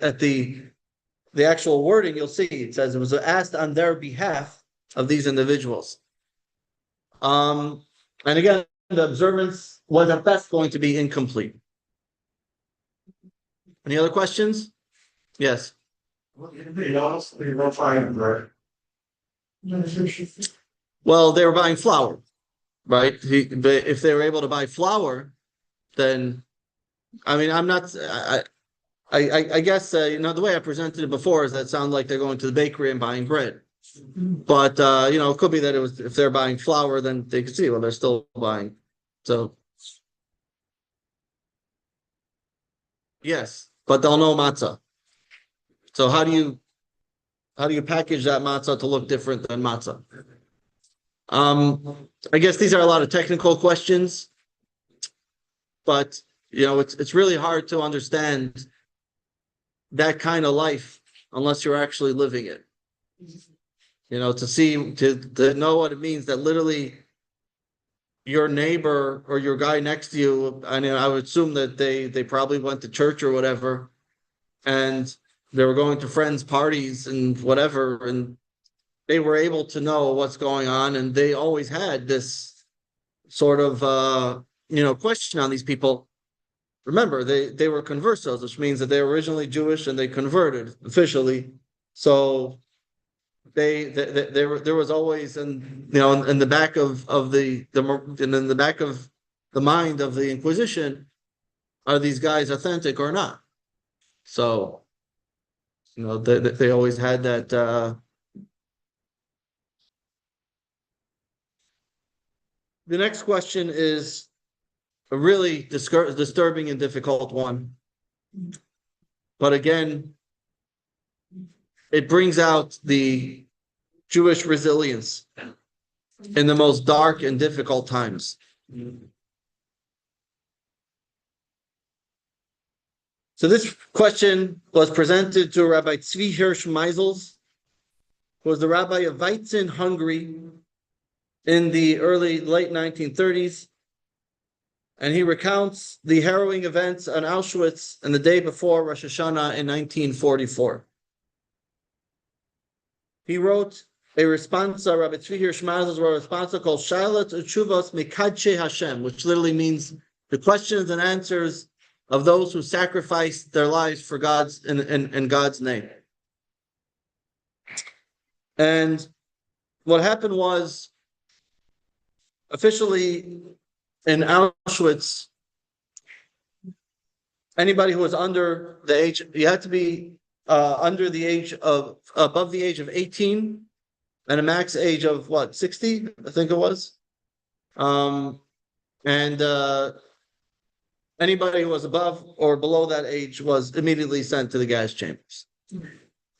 actual wording, you'll see it says it was asked on their behalf of these individuals. And again, the observance was at best going to be incomplete. Any other questions? Yes. Well, they were buying flour, right? If they were able to buy flour, then I mean, I'm not. I guess the way I presented it before is that it sounds like they're going to the bakery and buying bread. But it could be that it was if they're buying flour, then they could see well they're still buying. So yes, but they'll know matzah. So how do you package that matzah to look different than matzah? I guess these are a lot of technical questions, but it's really hard to understand that kind of life unless you're actually living it. To know what it means that literally your neighbor or your guy next to you, I would assume that they probably went to church or whatever, and they were going to friends' parties and whatever, and they were able to know what's going on, and they always had this sort of question on these people. Remember, they were conversos, which means that they were originally Jewish and they converted officially. So there was always in the back of in the back of the mind of the Inquisition, are these guys authentic or not? So they always had that. The next question is a really disturbing and difficult one, but again, it brings out the Jewish resilience in the most dark and difficult times. So this question was presented to Rabbi Tzvi Hirsch Meisels, who was the rabbi of Weizen, Hungary, in the late 1930s. And he recounts the harrowing events on Auschwitz and the day before Rosh Hashanah in 1944. He wrote a responsa, Rabbi Tzvi Hirsch Meisels wrote a responsa called Shailat Utshuvos Mikadshe Hashem, which literally means the questions and answers of those who sacrificed their lives for God's in God's name. And what happened was, officially in Auschwitz, anybody who was under the age, you had to be above the age of 18 and a max age of 60, I think it was. Anybody who was above or below that age was immediately sent to the gas chambers.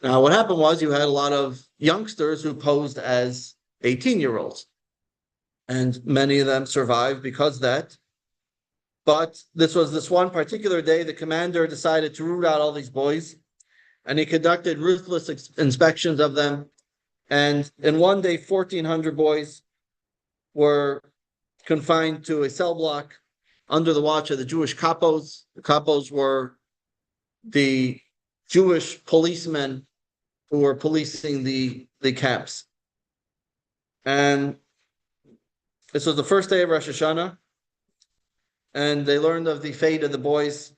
Now, what happened was you had a lot of youngsters who posed as 18-year-olds. And many of them survived because of that. But this one particular day, the commander decided to root out all these boys, and he conducted ruthless inspections of them. And in one day, 1,400 boys were confined to a cell block under the watch of the Jewish kapos. The kapos were the Jewish policemen who were policing the camps. And this was the first day of Rosh Hashanah, and they learned of the fate of the boys.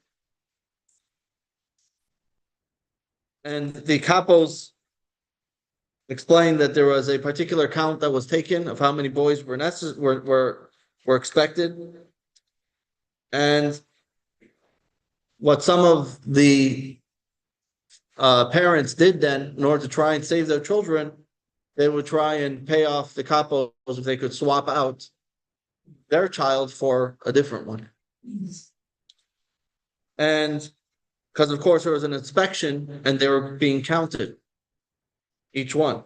And the kapos explained that there was a particular count that was taken of how many boys were expected. And what some of the parents did then, in order to try and save their children, they would try and pay off the kapos if they could swap out their child for a different one. And because, of course, there was an inspection and they were being counted. each one.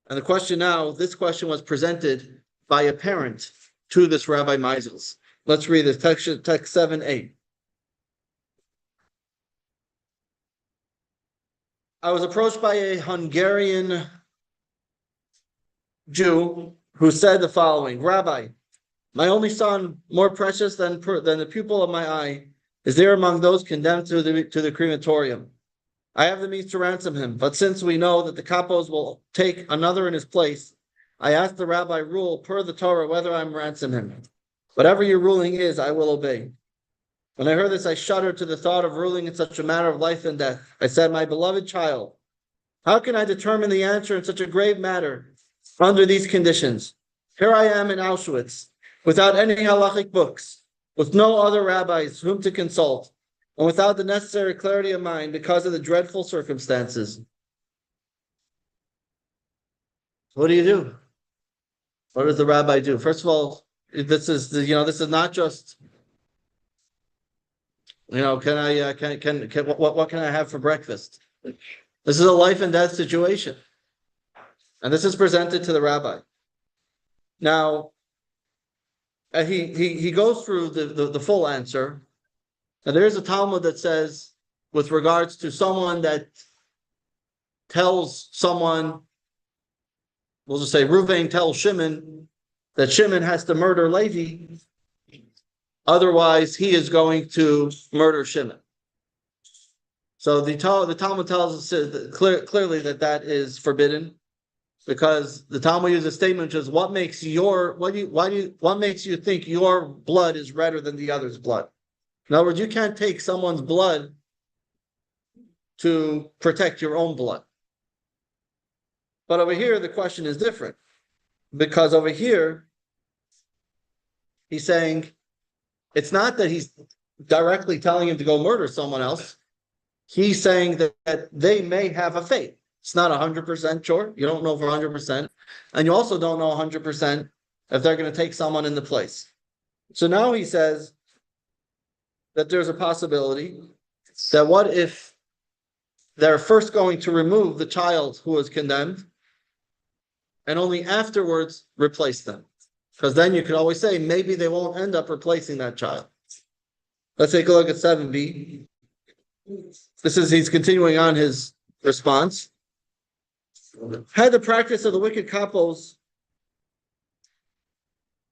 And the question now, this question was presented by a parent to this Rabbi Meisels. Let's read this, text 7a. I was approached by a Hungarian Jew who said the following: Rabbi, my only son, more precious than the pupil of my eye, is there among those condemned to the crematorium. I have the means to ransom him, but since we know that the kapos will take another in his place, I ask the rabbi rule per the Torah whether I'm ransom him. Whatever your ruling is, I will obey. When I heard this, I shuddered to the thought of ruling in such a matter of life and death. I said, my beloved child, how can I determine the answer in such a grave matter under these conditions? Here I am in Auschwitz, without any halachic books, with no other rabbis whom to consult, and without the necessary clarity of mind because of the dreadful circumstances. What do you do? What does the rabbi do? First of all, this is not just, what can I have for breakfast? This is a life and death situation. And this is presented to the rabbi. Now, he goes through the full answer. And there is a Talmud that says, with regards to someone that tells someone, we'll just say Reuven tells Shimon that Shimon has to murder Levi, otherwise he is going to murder Shimon. So the Talmud tells us clearly that is forbidden, because the Talmud uses a statement which is, what makes you think your blood is redder than the other's blood? In other words, you can't take someone's blood to protect your own blood. But over here, the question is different, because over here, he's saying it's not that he's directly telling him to go murder someone else. He's saying that they may have a fate. It's not 100% sure. You don't know for 100%. And you also don't know 100% if they're going to take someone in the place. So now he says that there's a possibility that what if they're first going to remove the child who was condemned and only afterwards replace them? Because then you could always say maybe they won't end up replacing that child. Let's take a look at 7b. He's continuing on his response. Had the practice of the wicked kapos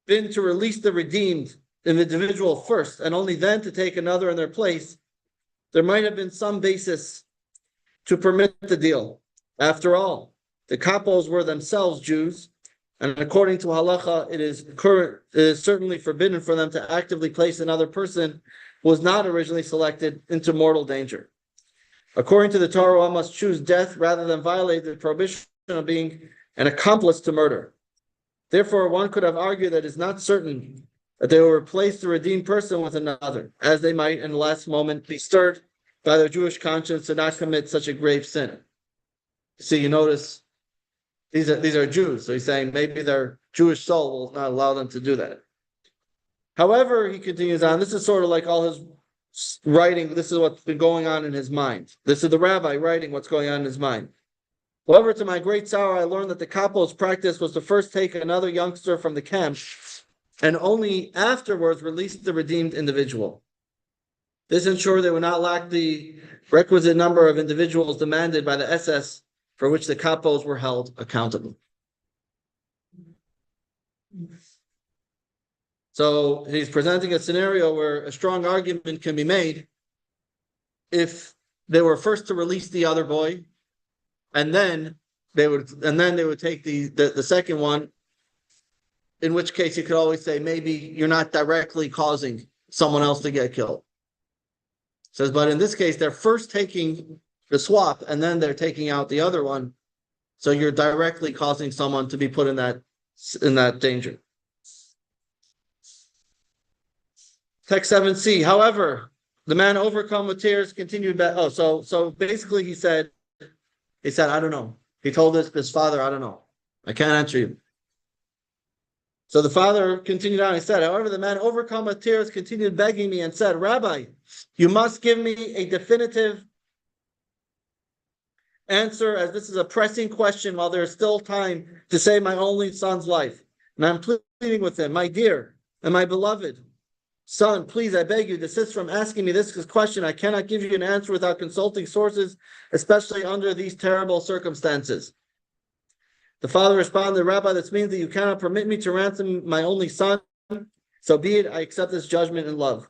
been to release the redeemed individual first and only then to take another in their place, there might have been some basis to permit the deal. After all, the kapos were themselves Jews, and according to halacha, it is certainly forbidden for them to actively place another person who was not originally selected into mortal danger. According to the Torah, one must choose death rather than violate the prohibition of being an accomplice to murder. Therefore, one could have argued that it's not certain that they will replace the redeemed person with another, as they might in the last moment be stirred by their Jewish conscience to not commit such a grave sin. See, you notice these are Jews, so he's saying maybe their Jewish soul will not allow them to do that. However, he continues on, this is sort of like all his writing, this is what's been going on in his mind. This is the rabbi writing what's going on in his mind. However, to my great sorrow, I learned that the kapos' practice was to first take another youngster from the camp and only afterwards release the redeemed individual. This ensured they would not lack the requisite number of individuals demanded by the SS for which the kapos were held accountable. So he's presenting a scenario where a strong argument can be made if they were first to release the other boy, and then they would take the second one, in which case you could always say maybe you're not directly causing someone else to get killed. It says, but in this case, they're first taking the swap and then they're taking out the other one. So you're directly causing someone to be put in that danger. Text 7c. However, the man overcome with tears continued back. So basically he said, I don't know. He told his father, I don't know. I can't answer you. So the father continued on. He said, however, the man overcome with tears continued begging me and said, Rabbi, you must give me a definitive answer, as this is a pressing question while there is still time to save my only son's life. And I'm pleading with him, my dear and my beloved son, please, I beg you, desist from asking me this question. I cannot give you an answer without consulting sources, especially under these terrible circumstances. The father responded, Rabbi, this means that you cannot permit me to ransom my only son. So be it, I accept this judgment in love.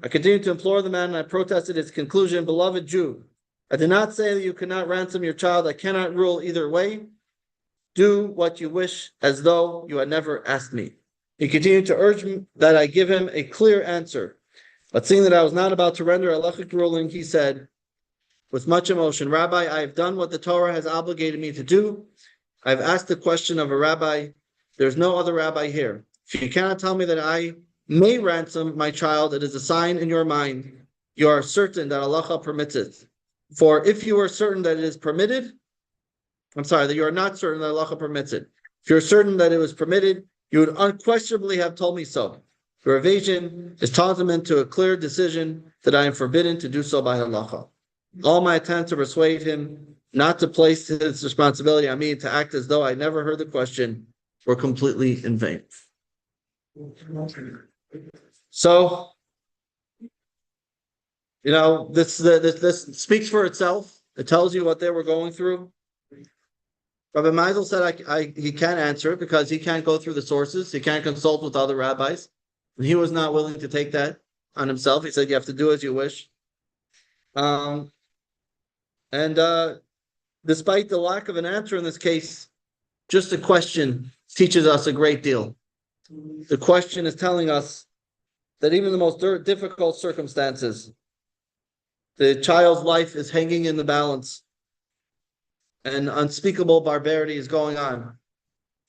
I continued to implore the man, and I protested his conclusion, beloved Jew, I did not say that you cannot ransom your child. I cannot rule either way. Do what you wish, as though you had never asked me. He continued to urge me that I give him a clear answer. But seeing that I was not about to render a halachic ruling, he said, with much emotion, Rabbi, I have done what the Torah has obligated me to do. I have asked the question of a rabbi. There's no other rabbi here. If you cannot tell me that I may ransom my child, it is a sign in your mind. You are certain that Allah permits it. For if you are certain that it is permitted, that you are not certain that Allah permits it. If you're certain that it was permitted, you would unquestionably have told me so. Your evasion is tantamount to a clear decision that I am forbidden to do so by Allah. All my attempts to persuade him not to place his responsibility on me, to act as though I never heard the question, were completely in vain. So, this speaks for itself. It tells you what they were going through. Rabbi Meisel said he can't answer it because he can't go through the sources. He can't consult with other rabbis. And he was not willing to take that on himself. He said, you have to do as you wish. Despite the lack of an answer in this case, just a question teaches us a great deal. The question is telling us that even the most difficult circumstances, the child's life is hanging in the balance, and unspeakable barbarity is going on.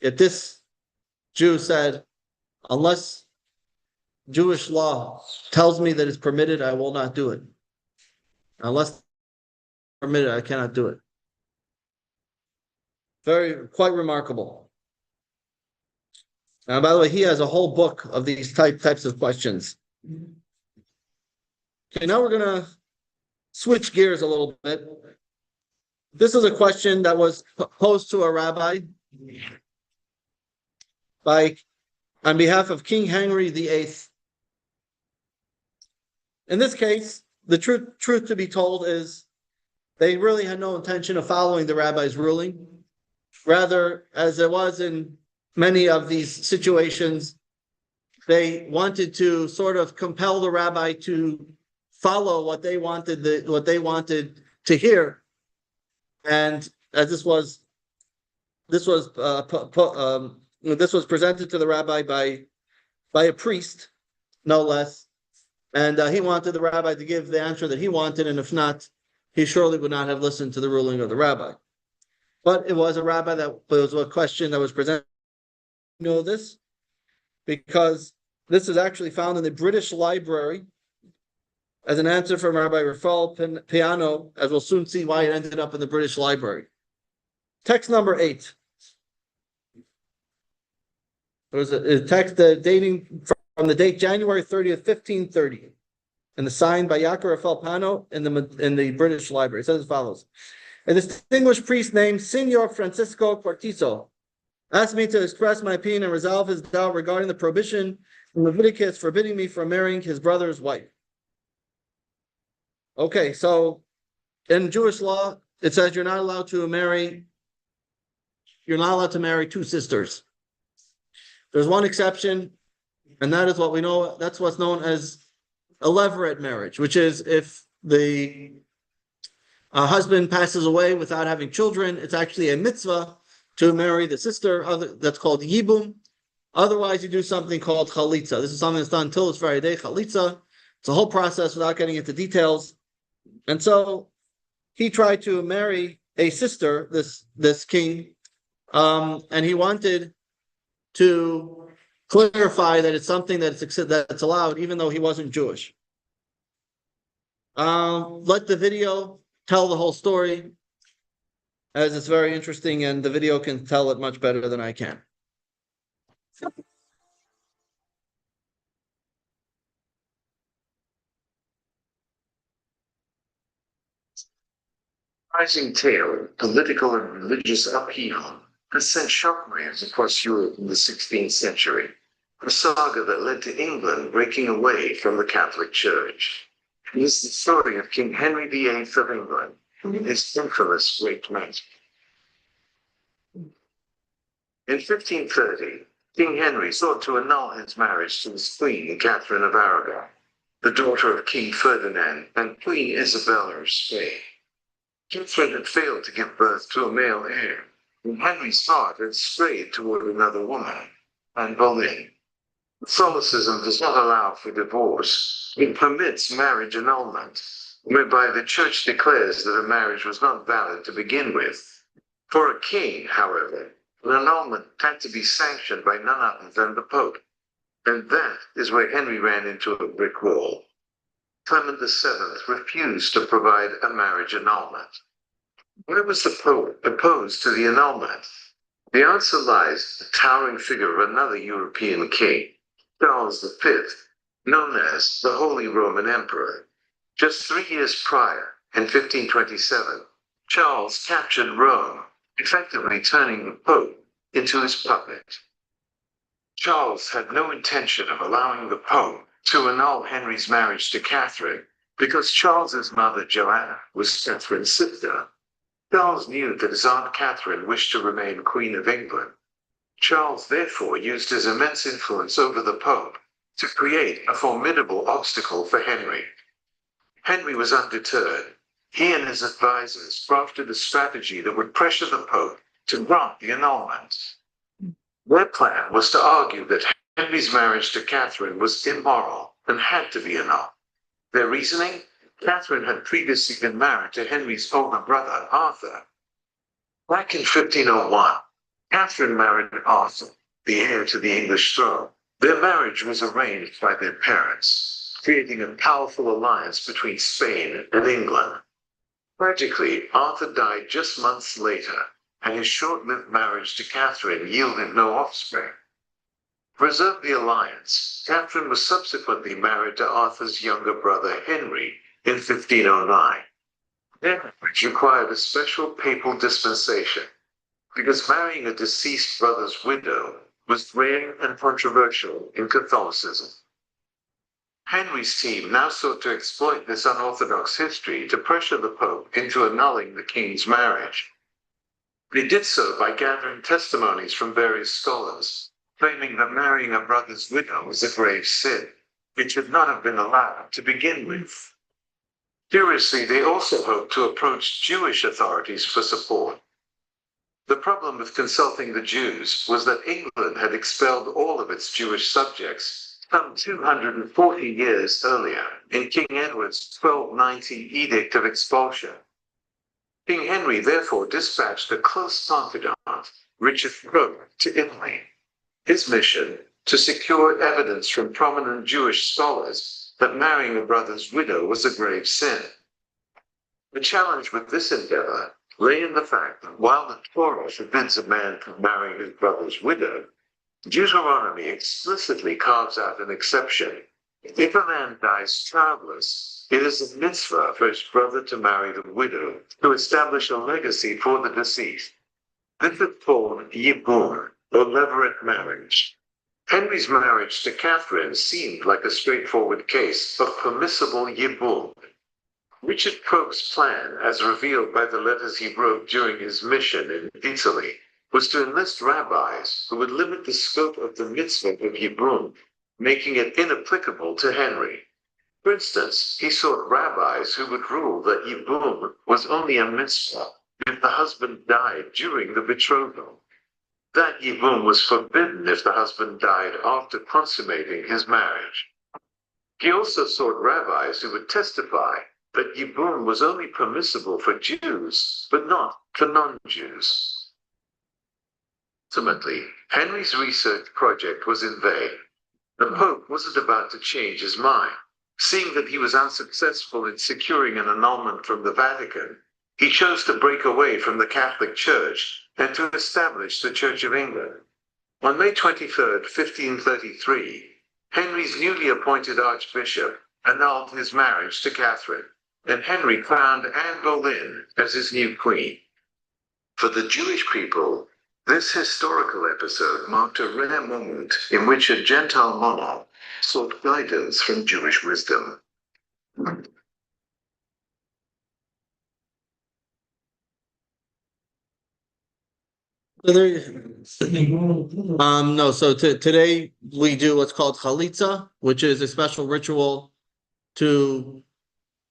Yet this Jew said, unless Jewish law tells me that it's permitted, I will not do it. Unless it's permitted, I cannot do it. Quite remarkable. Now, by the way, he has a whole book of these types of questions. Okay, now we're going to switch gears a little bit. This is a question that was posed to a rabbi on behalf of King Henry VIII. In this case, the truth to be told is they really had no intention of following the rabbi's ruling. Rather, as it was in many of these situations, they wanted to sort of compel the rabbi to follow what they wanted to hear. And as this was presented to the rabbi by a priest, no less, and he wanted the rabbi to give the answer that he wanted, and if not, he surely would not have listened to the ruling of the rabbi. But it was a rabbi that was a question that was presented. You know this because this is actually found in the British Library as an answer from Rabbi Raphael Piano, as we'll soon see why it ended up in the British Library. Text number 8. It was a text dating from the date January 30th, 1530, and signed by Yaakov Raphael Piano in the British Library. It says as follows. A distinguished priest named Signor Francisco Cortizo asked me to express my opinion and resolve his doubt regarding the prohibition in Leviticus forbidding me from marrying his brother's wife. Okay, so in Jewish law, it says you're not allowed to marry two sisters. There's one exception, and that is what we know, that's what's known as a levirate marriage, which is if the husband passes away without having children, it's actually a mitzvah to marry the sister. That's called yibum. Otherwise, you do something called chalitza. This is something that's done until this very day, chalitza. It's a whole process without getting into details. And so he tried to marry a sister, this king, and he wanted to clarify that it's something that's allowed, even though he wasn't Jewish. Let the video tell the whole story, as it's very interesting, and the video can tell it much better than I can. Rising tale of political and religious upheaval has sent shockwaves across Europe in the 16th century, a saga that led to England breaking away from the Catholic Church. It is the story of King Henry VIII of England, his infamous Great Mass. In 1530, King Henry sought to annul his marriage to his queen, Catherine of Aragon, the daughter of King Ferdinand and Queen Isabella of Spain. Catherine had failed to give birth to a male heir, and Henry's heart had strayed toward another woman, Anne Boleyn. Catholicism does not allow for divorce. It permits marriage annulment, whereby the church declares that a marriage was not valid to begin with. For a king, however, an annulment had to be sanctioned by none other than the Pope. And that is where Henry ran into a brick wall. Clement VII refused to provide a marriage annulment. Why was the Pope opposed to the annulment? The answer lies in the towering figure of another European king, Charles V, known as the Holy Roman Emperor. Just 3 years prior, in 1527, Charles captured Rome, effectively turning the Pope into his puppet. Charles had no intention of allowing the Pope to annul Henry's marriage to Catherine, because Charles's mother Joanna was Catherine's sister. Charles knew that his Aunt Catherine wished to remain Queen of England. Charles therefore used his immense influence over the Pope to create a formidable obstacle for Henry. Henry was undeterred. He and his advisors crafted a strategy that would pressure the Pope to grant the annulment. Their plan was to argue that Henry's marriage to Catherine was immoral and had to be annulled. Their reasoning? Catherine had previously been married to Henry's older brother, Arthur. Back in 1501, Catherine married Arthur, the heir to the English throne. Their marriage was arranged by their parents, creating a powerful alliance between Spain and England. Tragically, Arthur died just months later, and his short-lived marriage to Catherine yielded no offspring. To preserve the alliance, Catherine was subsequently married to Arthur's younger brother Henry in 1509. Their marriage required a special papal dispensation, because marrying a deceased brother's widow was rare and controversial in Catholicism. Henry's team now sought to exploit this unorthodox history to pressure the Pope into annulling the king's marriage. They did so by gathering testimonies from various scholars, claiming that marrying a brother's widow was a grave sin. It should not have been allowed to begin with. Curiously, they also hoped to approach Jewish authorities for support. The problem with consulting the Jews was that England had expelled all of its Jewish subjects some 240 years earlier in King Edward's 1290 Edict of Expulsion. King Henry therefore dispatched a close confidant, Richard Coke, to Italy. His mission, to secure evidence from prominent Jewish scholars that marrying a brother's widow was a grave sin. The challenge with this endeavor lay in the fact that while the Torah forbids a man from marrying his brother's widow, Deuteronomy explicitly carves out an exception. If a man dies childless, it is a mitzvah for his brother to marry the widow to establish a legacy for the deceased. This is called yibum, or levirate marriage. Henry's marriage to Catherine seemed like a straightforward case of permissible yibum. Richard Coke's plan, as revealed by the letters he wrote during his mission in Italy, was to enlist rabbis who would limit the scope of the mitzvah of yibum, making it inapplicable to Henry. For instance, he sought rabbis who would rule that yibum was only a mitzvah if the husband died during the betrothal. That yibum was forbidden if the husband died after consummating his marriage. He also sought rabbis who would testify that yibum was only permissible for Jews, but not for non-Jews. Ultimately, Henry's research project was in vain. The Pope wasn't about to change his mind. Seeing that he was unsuccessful in securing an annulment from the Vatican, he chose to break away from the Catholic Church and to establish the Church of England. On May 23, 1533, Henry's newly appointed Archbishop annulled his marriage to Catherine. and Henry crowned Anne Boleyn as his new queen. For the Jewish people, this historical episode marked a rare moment in which a Gentile monarch sought guidance from Jewish wisdom. So no, so today we do what's called chalitza, which is a special ritual to,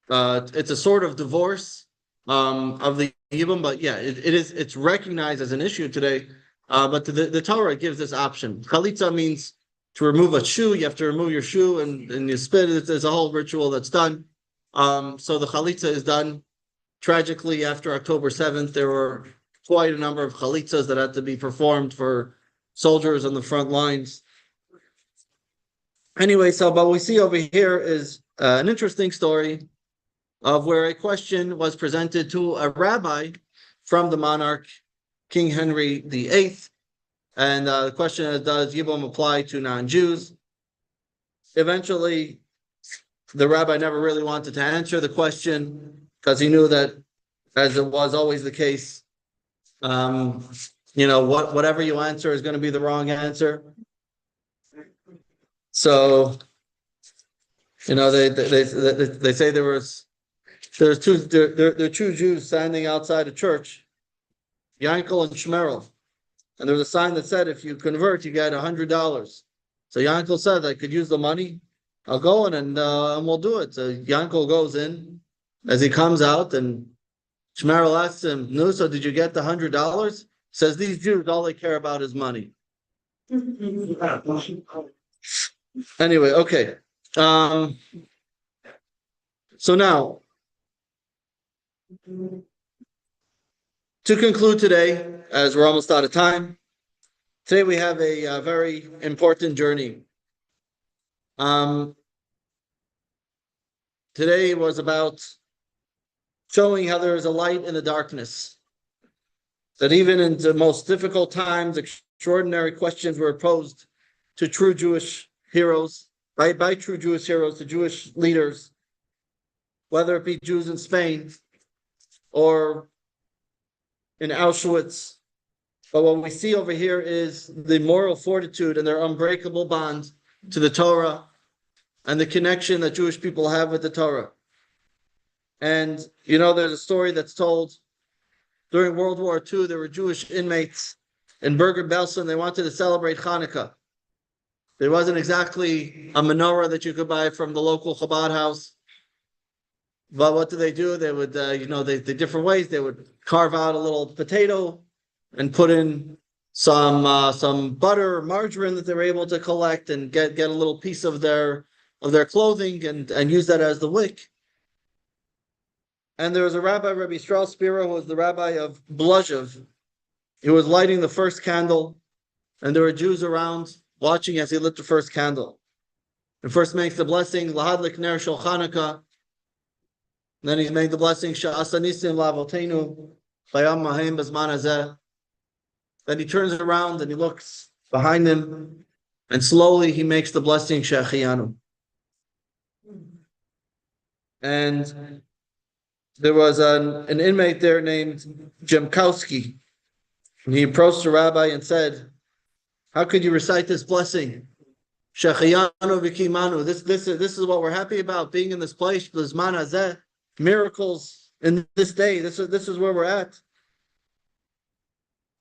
it's a sort of divorce, of the Yibum, but yeah, it's recognized as an issue today. But the Torah gives this option. Chalitza means to remove a shoe, you have to remove your shoe and you spit it. There's a whole ritual that's done. So the chalitza is done. Tragically, after October 7th, there were quite a number of chalitzas that had to be performed for soldiers on the front lines. Anyway, so what we see over here is an interesting story of where a question was presented to a rabbi from the monarch, King Henry VIII. And the question is, does Yibum apply to non-Jews? Eventually, the rabbi never really wanted to answer the question because he knew that, as it was always the case, whatever you answer is going to be the wrong answer. So, they say there are two Jews standing outside a church, Yankel and Shmerel, and there was a sign that said, if you convert, you get $100. So Yankel said, I could use the money. I'll go in and we'll do it. So Yankel goes in. As he comes out, and Shmerel asks him, no, so did you get the $100? Says, these Jews, all they care about is money. Anyway, okay. So now, to conclude today, as we're almost out of time, today we have a very important journey. Today was about showing how there is a light in the darkness. That even in the most difficult times, extraordinary questions were posed to true Jewish heroes, by true Jewish heroes, to Jewish leaders, whether it be Jews in Spain or in Auschwitz. But what we see over here is the moral fortitude and their unbreakable bond to the Torah and the connection that Jewish people have with the Torah. And, there's a story that's told during World War II, there were Jewish inmates in Bergen-Belsen. They wanted to celebrate Hanukkah. There wasn't exactly a menorah that you could buy from the local Chabad house. But what do? They would, the different ways. They would carve out a little potato and put in some butter or margarine that they were able to collect and get a little piece of their clothing and use that as the wick. And there was a rabbi, Rabbi Strauss Spiro, who was the rabbi of Bluzhev. He was lighting the first candle, and there were Jews around watching as he lit the first candle. And first makes the blessing, Lahadlik Ner Shel Chanukah. Then he's made the blessing, Sha'asa Nisim Lavotenu, Chayam Mahem Bezman Hazeh. Then he turns around and he looks behind him, and slowly he makes the blessing, Shechianu. And there was an inmate there named Jemkowski. And he approached the rabbi and said, how could you recite this blessing? Shechiyanu v'kimanu. This is what we're happy about, being in this place, Blizman hazeh, miracles in this day. This is where we're at.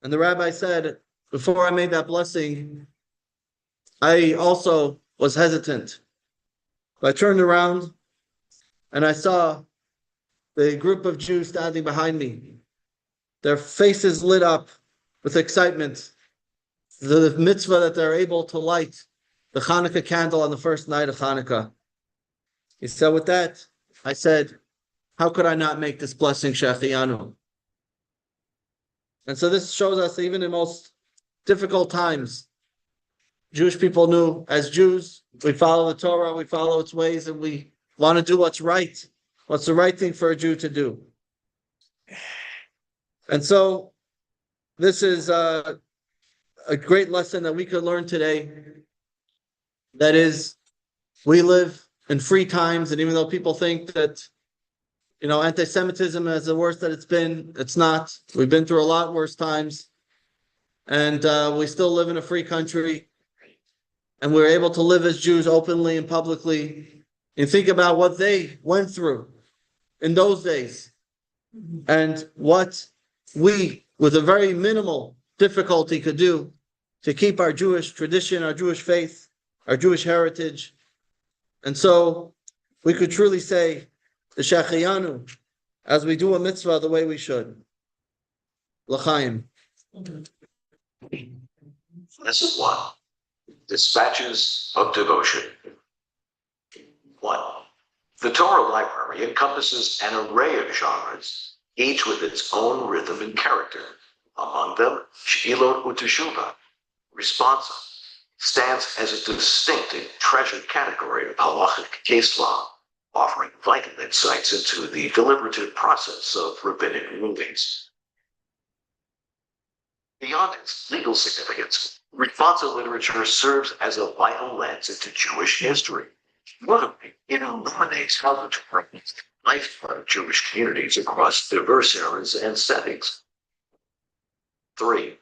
And the rabbi said, before I made that blessing, I also was hesitant. I turned around and I saw the group of Jews standing behind me. Their faces lit up with excitement. The mitzvah that they're able to light the Hanukkah candle on the first night of Hanukkah. He said, with that, I said, how could I not make this blessing, Shechianu? And so this shows us, even in most difficult times, Jewish people knew, as Jews, we follow the Torah, we follow its ways, and we want to do what's right. What's the right thing for a Jew to do? And so this is a great lesson that we could learn today. That is, we live in free times, and even though people think that anti-Semitism is the worst that it's been. It's not. We've been through a lot worse times. And we still live in a free country. And we're able to live as Jews openly and publicly. And think about what they went through in those days. And what we, with a very minimal difficulty, could do to keep our Jewish tradition, our Jewish faith, our Jewish heritage. And so we could truly say, the Shechayanu, as we do a mitzvah the way we should. L'chaim. Lesson 1. Dispatches of Devotion. 1. The Torah library encompasses an array of genres, each with its own rhythm and character. Among them, She'ilot U'Teshuvah, Responsa, stands as a distinct and treasured category of halachic case law, offering vital insights into the deliberative process of rabbinic rulings. Beyond its legal significance, Responsa literature serves as a vital lens into Jewish history. Notably, it illuminates how the Torah is the lifeblood of Jewish communities across diverse eras and settings. 3.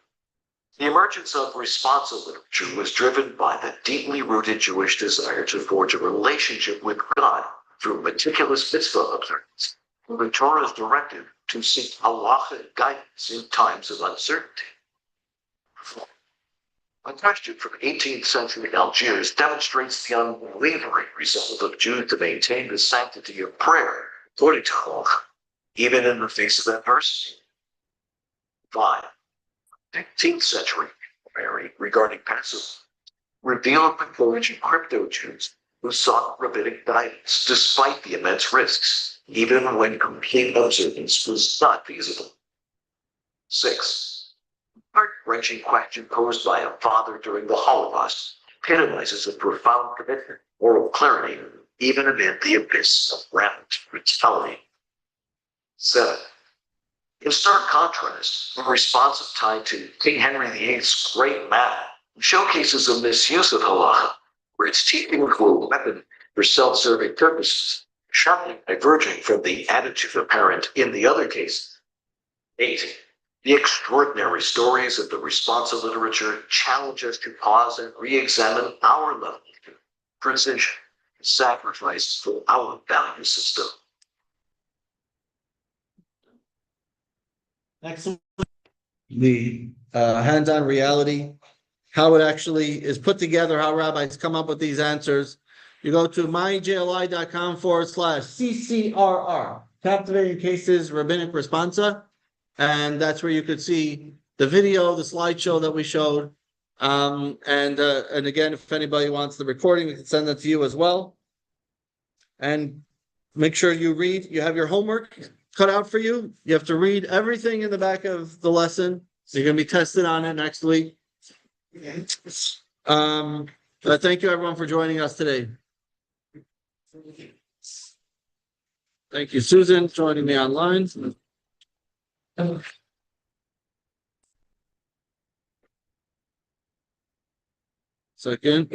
The emergence of Responsa literature was driven by the deeply rooted Jewish desire to forge a relationship with God through meticulous mitzvah observance. The Torah's directive to seek halachic guidance in times of uncertainty. A question from 18th century Algiers demonstrates the unwavering resolve of Jews to maintain the sanctity of prayer, according to halacha, even in the face of adversity. 5. 15th century inquiry regarding Passover revealed the courage of crypto-Jews who sought rabbinic guidance despite the immense risks, even when complete observance was not feasible. 6. Heart-wrenching question posed by a father during the Holocaust epitomizes a profound commitment, moral clarity, even amid the abyss of rampant brutality. 7. In stark contrast, the response tied to King Henry VIII's great manna showcases a misuse of halacha, where its teaching were a weapon for self-serving purposes, sharply diverging from the attitude apparent in the other case. 8. The extraordinary stories of the Responsa literature challenge us to pause and re-examine our level of precision and sacrifice for our value system. Excellent. The hands-on reality, how it actually is put together, how rabbis come up with these answers. You go to myjli.com/CCRR, Captivating Cases Rabbinic Responsa. And that's where you could see the video, the slideshow that we showed. And again, if anybody wants the recording, we can send that to you as well. And make sure you read. You have your homework cut out for you. You have to read everything in the back of the lesson. So you're going to be tested on it next week. Thank you, everyone, for joining us today. Thank you, Susan, joining me online. Second.